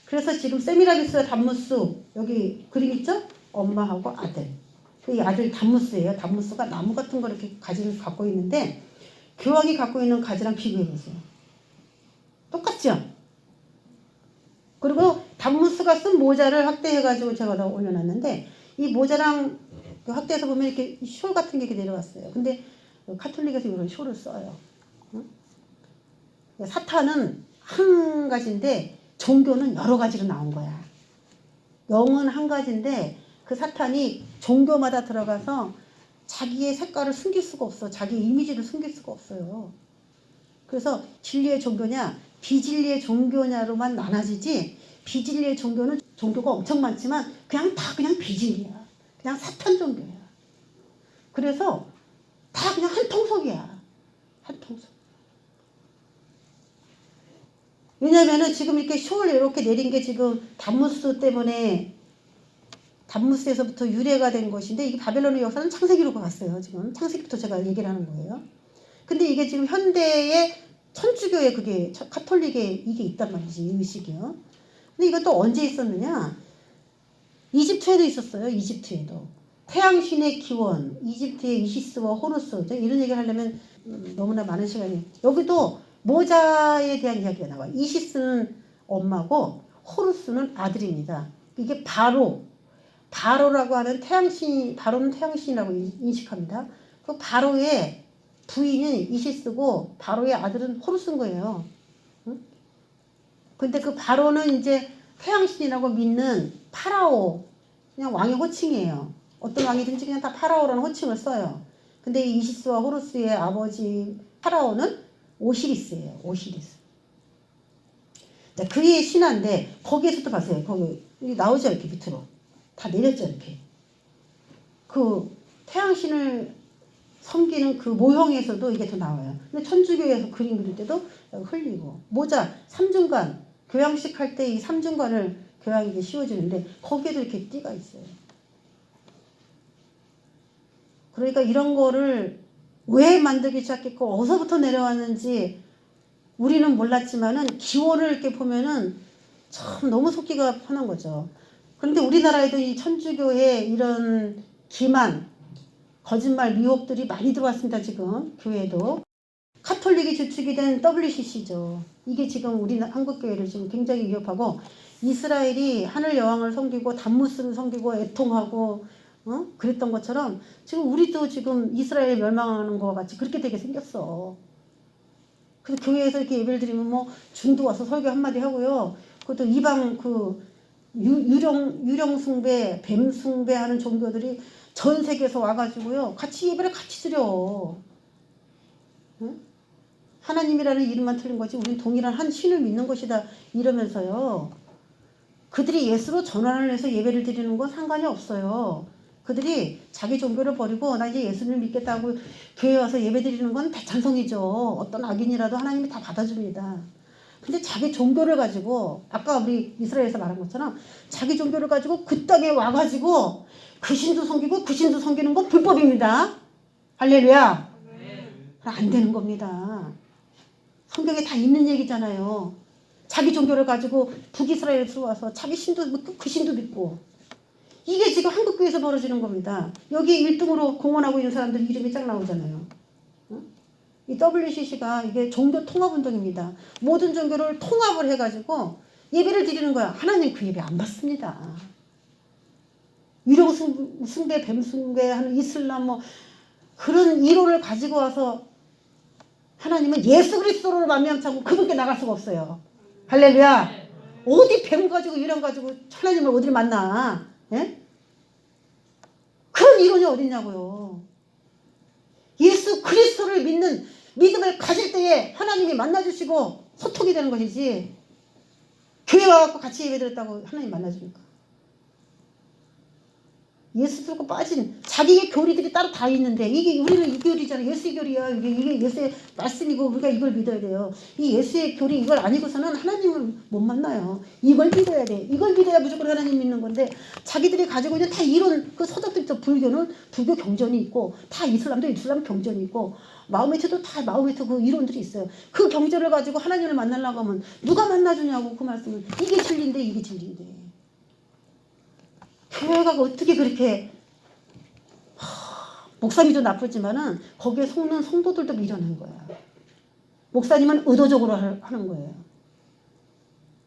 Speaker 1: 그래서 지금 세미라미스와 담무스 여기 그림 있죠? 엄마하고 아들. 이 아들 담무스예요. 담무스가 나무 같은 거 이렇게 가지를 갖고 있는데 교황이 갖고 있는 가지랑 비교해보세요. 똑같죠? 그리고 담무스가 쓴 모자를 확대해가지고 제가 다 올려놨는데 이 모자랑 그 확대해서 보면 이렇게 숄 같은 게 이렇게 내려왔어요. 근데 카톨릭에서 이런 숄을 써요. 응? 사탄은 한 가지인데 종교는 여러 가지로 나온 거야. 영은 한 가지인데 그 사탄이 종교마다 들어가서 자기의 색깔을 숨길 수가 없어. 자기 이미지를 숨길 수가 없어요. 그래서 진리의 종교냐 비진리의 종교냐로만 나눠지지 비진리의 종교는 종교가 엄청 많지만 그냥 다 그냥 비진리야. 그냥 사탄 종교야. 그래서 다 그냥 한 통속이야. 한 통속. 왜냐면은 지금 이렇게 숄 이렇게 내린 게 지금 담무스 때문에 담무스에서부터 유래가 된 것인데 이게 바벨론의 역사는 창세기로 갔어요. 지금 창세기부터 제가 얘기를 하는 거예요. 근데 이게 지금 현대의 천주교의 그게 카톨릭에 이게 있단 말이지 이 의식이요. 근데 이건 또 언제 있었느냐? 이집트에도 있었어요. 이집트에도 태양신의 기원, 이집트의 이시스와 호루스 이런 얘기를 하려면 너무나 많은 시간이. 여기도 모자에 대한 이야기가 나와요. 이시스는 엄마고 호루스는 아들입니다. 이게 바로라고 하는 태양신, 바로는 태양신이라고 인식합니다. 그 바로의 부인은 이시스고 바로의 아들은 호루스인 거예요. 응? 근데 그 바로는 이제 태양신이라고 믿는 파라오, 그냥 왕의 호칭이에요. 어떤 왕이든지 그냥 다 파라오라는 호칭을 써요. 근데 이 이시스와 호루스의 아버지 파라오는 오시리스예요. 오시리스. 자, 그의 신화인데 거기에서도 봤어요. 거기 나오죠 이렇게 밑으로. 다 내렸죠 이렇게. 그 태양신을 섬기는 그 모형에서도 이게 더 나와요. 근데 천주교에서 그림 그릴 때도 흘리고 모자 삼중관 교양식 할 때 이 삼중관을 교양에게 씌워주는데 거기에도 이렇게 띠가 있어요. 그러니까 이런 거를 왜 만들기 시작했고 어디서부터 내려왔는지 우리는 몰랐지만은 기원을 이렇게 보면은 참 너무 속기가 편한 거죠. 그런데 우리나라에도 이 천주교의 이런 기만, 거짓말, 미혹들이 많이 들어왔습니다. 지금 교회에도. 카톨릭이 주축이 된 WCC죠. 이게 지금 우리 한국교회를 지금 굉장히 위협하고, 이스라엘이 하늘 여왕을 섬기고 담무스를 섬기고 애통하고 그랬던 것처럼 지금 우리도 지금 이스라엘 멸망하는 것 같이 그렇게 되게 생겼어. 그래서 교회에서 이렇게 예배를 드리면 뭐 중도 와서 설교 한마디 하고요. 그것도 이방 그 유령 숭배, 뱀 숭배하는 종교들이 전 세계에서 와가지고요. 같이 예배를 같이 드려. 응? 하나님이라는 이름만 틀린 거지 우리는 동일한 한 신을 믿는 것이다 이러면서요. 그들이 예수로 전환을 해서 예배를 드리는 건 상관이 없어요. 그들이 자기 종교를 버리고 나 이제 예수를 믿겠다고 교회 와서 예배 드리는 건 대찬성이죠. 어떤 악인이라도 하나님이 다 받아줍니다. 근데 자기 종교를 가지고 아까 우리 이스라엘에서 말한 것처럼 자기 종교를 가지고 그 땅에 와가지고 그 신도 섬기고 그 신도 섬기는 건 불법입니다. 할렐루야. 안 되는 겁니다. 성경에 다 있는 얘기잖아요. 자기 종교를 가지고 북이스라엘에 들어와서 자기 신도 믿고 그 신도 믿고 이게 지금 한국교회에서 벌어지는 겁니다. 여기 1등으로 공헌하고 있는 사람들 이름이 쫙 나오잖아요. 이 WCC가 이게 종교 통합운동입니다. 모든 종교를 통합을 해가지고 예배를 드리는 거야. 하나님 그 예배 안 받습니다. 유령 숭배, 뱀 숭배하는 이슬람 뭐 그런 이론을 가지고 와서 하나님은 예수 그리스도로 말미암지 않고 그분께 나갈 수가 없어요. 할렐루야. 어디 뱀 가지고 유령 가지고 하나님을 어디를 만나? 예? 그런 이론이 어딨냐고요. 예수 그리스도를 믿는 믿음을 가질 때에 하나님이 만나주시고 소통이 되는 것이지 교회 와갖고 같이 예배 드렸다고 하나님 만나줍니까? 예수 들고 빠진 자기의 교리들이 따로 다 있는데 이게 우리는 이 교리잖아요. 예수의 교리야. 이게 예수의 말씀이고 우리가 이걸 믿어야 돼요. 이 예수의 교리 이걸 아니고서는 하나님을 못 만나요. 이걸 믿어야 돼. 이걸 믿어야 무조건 하나님 믿는 건데 자기들이 가지고 있는 다 이런 그 서적들 있죠. 불교는 불교 경전이 있고 다 이슬람도 이슬람 경전이 있고 마호메트도 다 마호메트 그 이론들이 있어요. 그 경전을 가지고 하나님을 만나려고 하면 누가 만나주냐고 그 말씀을. 이게 진리인데 이게 진리인데. 교회가 어떻게 그렇게 목사님도 나쁘지만은 거기에 속는 성도들도 밀어낸 거야. 목사님은 의도적으로 하는 거예요.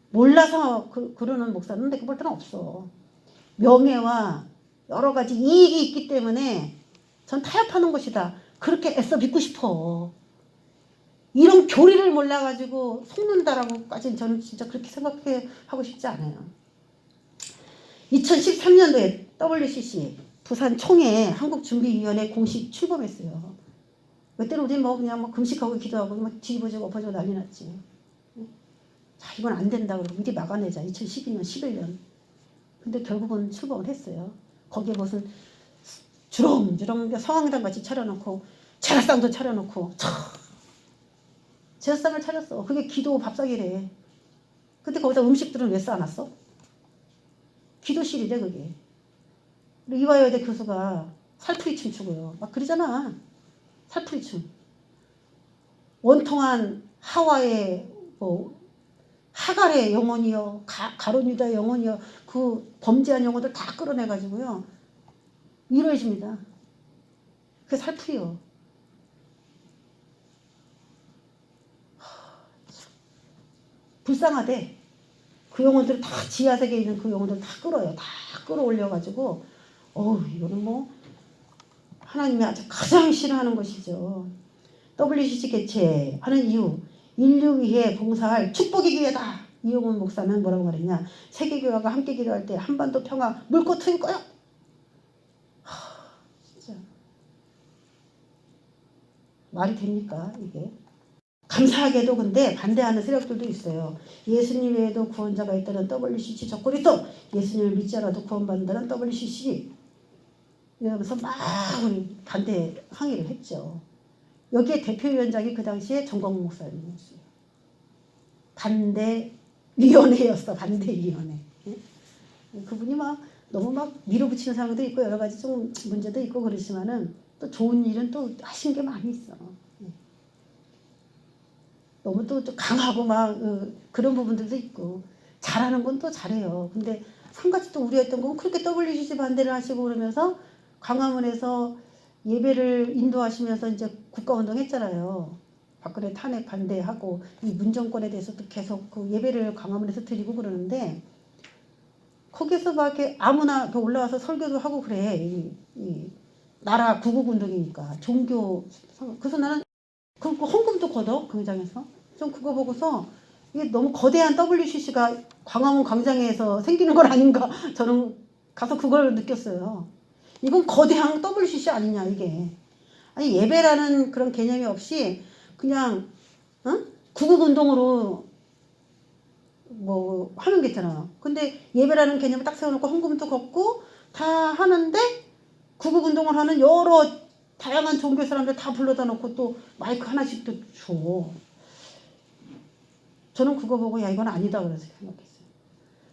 Speaker 1: 몰라서 그러는 목사는 내가 볼 때는 없어. 명예와 여러 가지 이익이 있기 때문에 전 타협하는 것이다. 그렇게 애써 믿고 싶어. 이런 교리를 몰라가지고 속는다라고까지는 저는 진짜 그렇게 생각하고 싶지 않아요. 2013년도에 WCC 부산 총회 한국준비위원회 공식 출범했어요. 그때는 우리 뭐 그냥 뭐 금식하고 기도하고 막 뒤집어지고 엎어지고 난리 났지. 자, 이건 안 된다 그러고 미리 막아내자. 2012년, 11년. 근데 결국은 출범을 했어요. 거기에 무슨 주렁주렁 성황당 같이 차려놓고 제사상도 차려놓고 제사상을 차렸어. 그게 기도 밥상이래. 근데 거기다 음식들은 왜 쌓아놨어? 기도실이래 그게. 이화여대 교수가 살풀이 춤추고요. 막 그러잖아. 살풀이 춤. 원통한 하와의 뭐 하갈의 영혼이요, 가룟 유다의 영혼이요, 그 범죄한 영혼들 다 끌어내가지고요 이루어집니다. 그게 살풀이요. 불쌍하대. 그 영혼들 다 지하세계에 있는 그 영혼들 다 끌어요. 다 끌어올려가지고 이거는 뭐 하나님이 아주 가장 싫어하는 것이죠. WCC 개최하는 이유 인류 위해 봉사할 축복의 기회다. 이용훈 목사는 뭐라고 말했냐. 세계교회가 함께 기도할 때 한반도 평화 물고 트일 거야. 진짜 말이 됩니까 이게. 감사하게도 근데 반대하는 세력들도 있어요. 예수님 외에도 구원자가 있다는 WCC 적그리스도, 예수님을 믿지 않아도 구원받는다는 WCC 이러면서 막 반대 항의를 했죠. 여기에 대표위원장이 그 당시에 정광훈 목사님이었어요. 반대위원회였어. 반대위원회. 그분이 막 너무 막 밀어붙이는 상황도 있고 여러 가지 좀 문제도 있고 그러지만은 또 좋은 일은 또 하신 게 많이 있어. 너무 또 강하고 막 그런 부분들도 있고 잘하는 건 또 잘해요. 근데 한 가지 또 우려했던 건 그렇게 WCC 반대를 하시고 그러면서 광화문에서 예배를 인도하시면서 이제 국가운동 했잖아요. 박근혜 탄핵 반대하고 이 문정권에 대해서도 계속 그 예배를 광화문에서 드리고 그러는데 거기서 막 이렇게 아무나 이렇게 올라와서 설교도 하고 그래. 이 나라 구국운동이니까 종교. 그래서 나는 그 헌금도 걷어 광장에서. 좀 그거 보고서 이게 너무 거대한 WCC가 광화문 광장에서 생기는 건 아닌가. 저는 가서 그걸 느꼈어요. 이건 거대한 WCC 아니냐 이게. 아니 예배라는 그런 개념이 없이 그냥 구국운동으로 뭐 하는 게 있잖아. 근데 예배라는 개념을 딱 세워놓고 헌금도 걷고 다 하는데 구국운동을 하는 여러 다양한 종교 사람들 다 불러다 놓고 또 마이크 하나씩 또 줘. 저는 그거 보고 야 이건 아니다 그래서 생각했어요.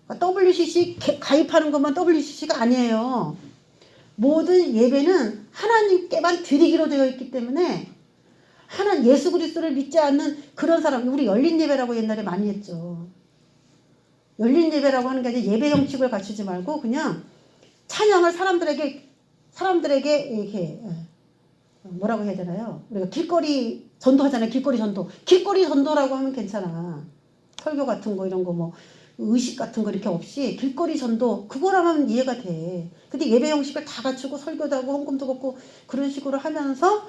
Speaker 1: 그러니까 WCC 가입하는 것만 WCC가 아니에요. 모든 예배는 하나님께만 드리기로 되어 있기 때문에 예수 그리스도를 믿지 않는 그런 사람, 우리 열린 예배라고 옛날에 많이 했죠. 열린 예배라고 하는 게 아니라 예배 형식을 갖추지 말고 그냥 찬양을 사람들에게 이렇게 뭐라고 해야 되나요? 우리가 길거리 전도하잖아요. 길거리 전도. 길거리 전도라고 하면 괜찮아. 설교 같은 거 이런 거 뭐 의식 같은 거 이렇게 없이 길거리 전도 그거라면 이해가 돼. 근데 예배 형식을 다 갖추고 설교도 하고 헌금도 걷고 그런 식으로 하면서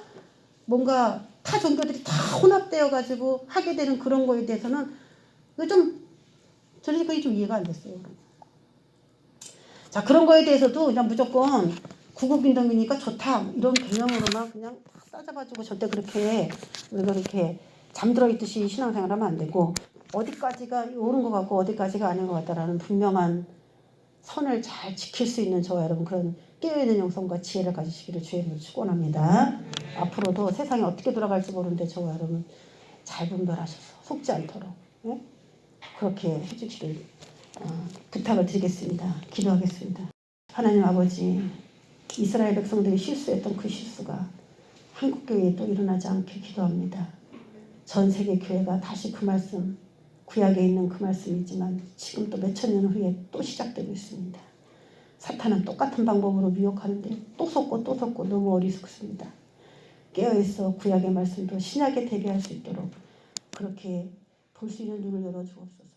Speaker 1: 뭔가 타 종교들이 다 혼합되어 가지고 하게 되는 그런 거에 대해서는 저는 그게 좀 이해가 안 됐어요. 자, 그런 거에 대해서도 그냥 무조건 구국민동이니까 좋다 이런 개념으로만 그냥 싸잡아주고 절대 그렇게 우리가 이렇게 잠들어 있듯이 신앙생활하면 안 되고 어디까지가 옳은 것 같고 어디까지가 아닌 것 같다라는 분명한 선을 잘 지킬 수 있는 저와 여러분 그런 깨어있는 영성과 지혜를 가지시기를 주의 이름으로 축원합니다. 앞으로도 세상이 어떻게 돌아갈지 모르는데 저와 여러분 잘 분별하셔서 속지 않도록 그렇게 해주시길 부탁을 드리겠습니다. 기도하겠습니다. 하나님 아버지, 이스라엘 백성들이 실수했던 그 실수가 한국교회에 또 일어나지 않게 기도합니다. 전 세계 교회가 다시 그 말씀, 구약에 있는 그 말씀이지만 지금 또 몇천 년 후에 또 시작되고 있습니다. 사탄은 똑같은 방법으로 미혹하는데 또 속고 너무 어리석습니다. 깨어있어 구약의 말씀도 신약에 대비할 수 있도록 그렇게 볼 수 있는 눈을 열어주옵소서.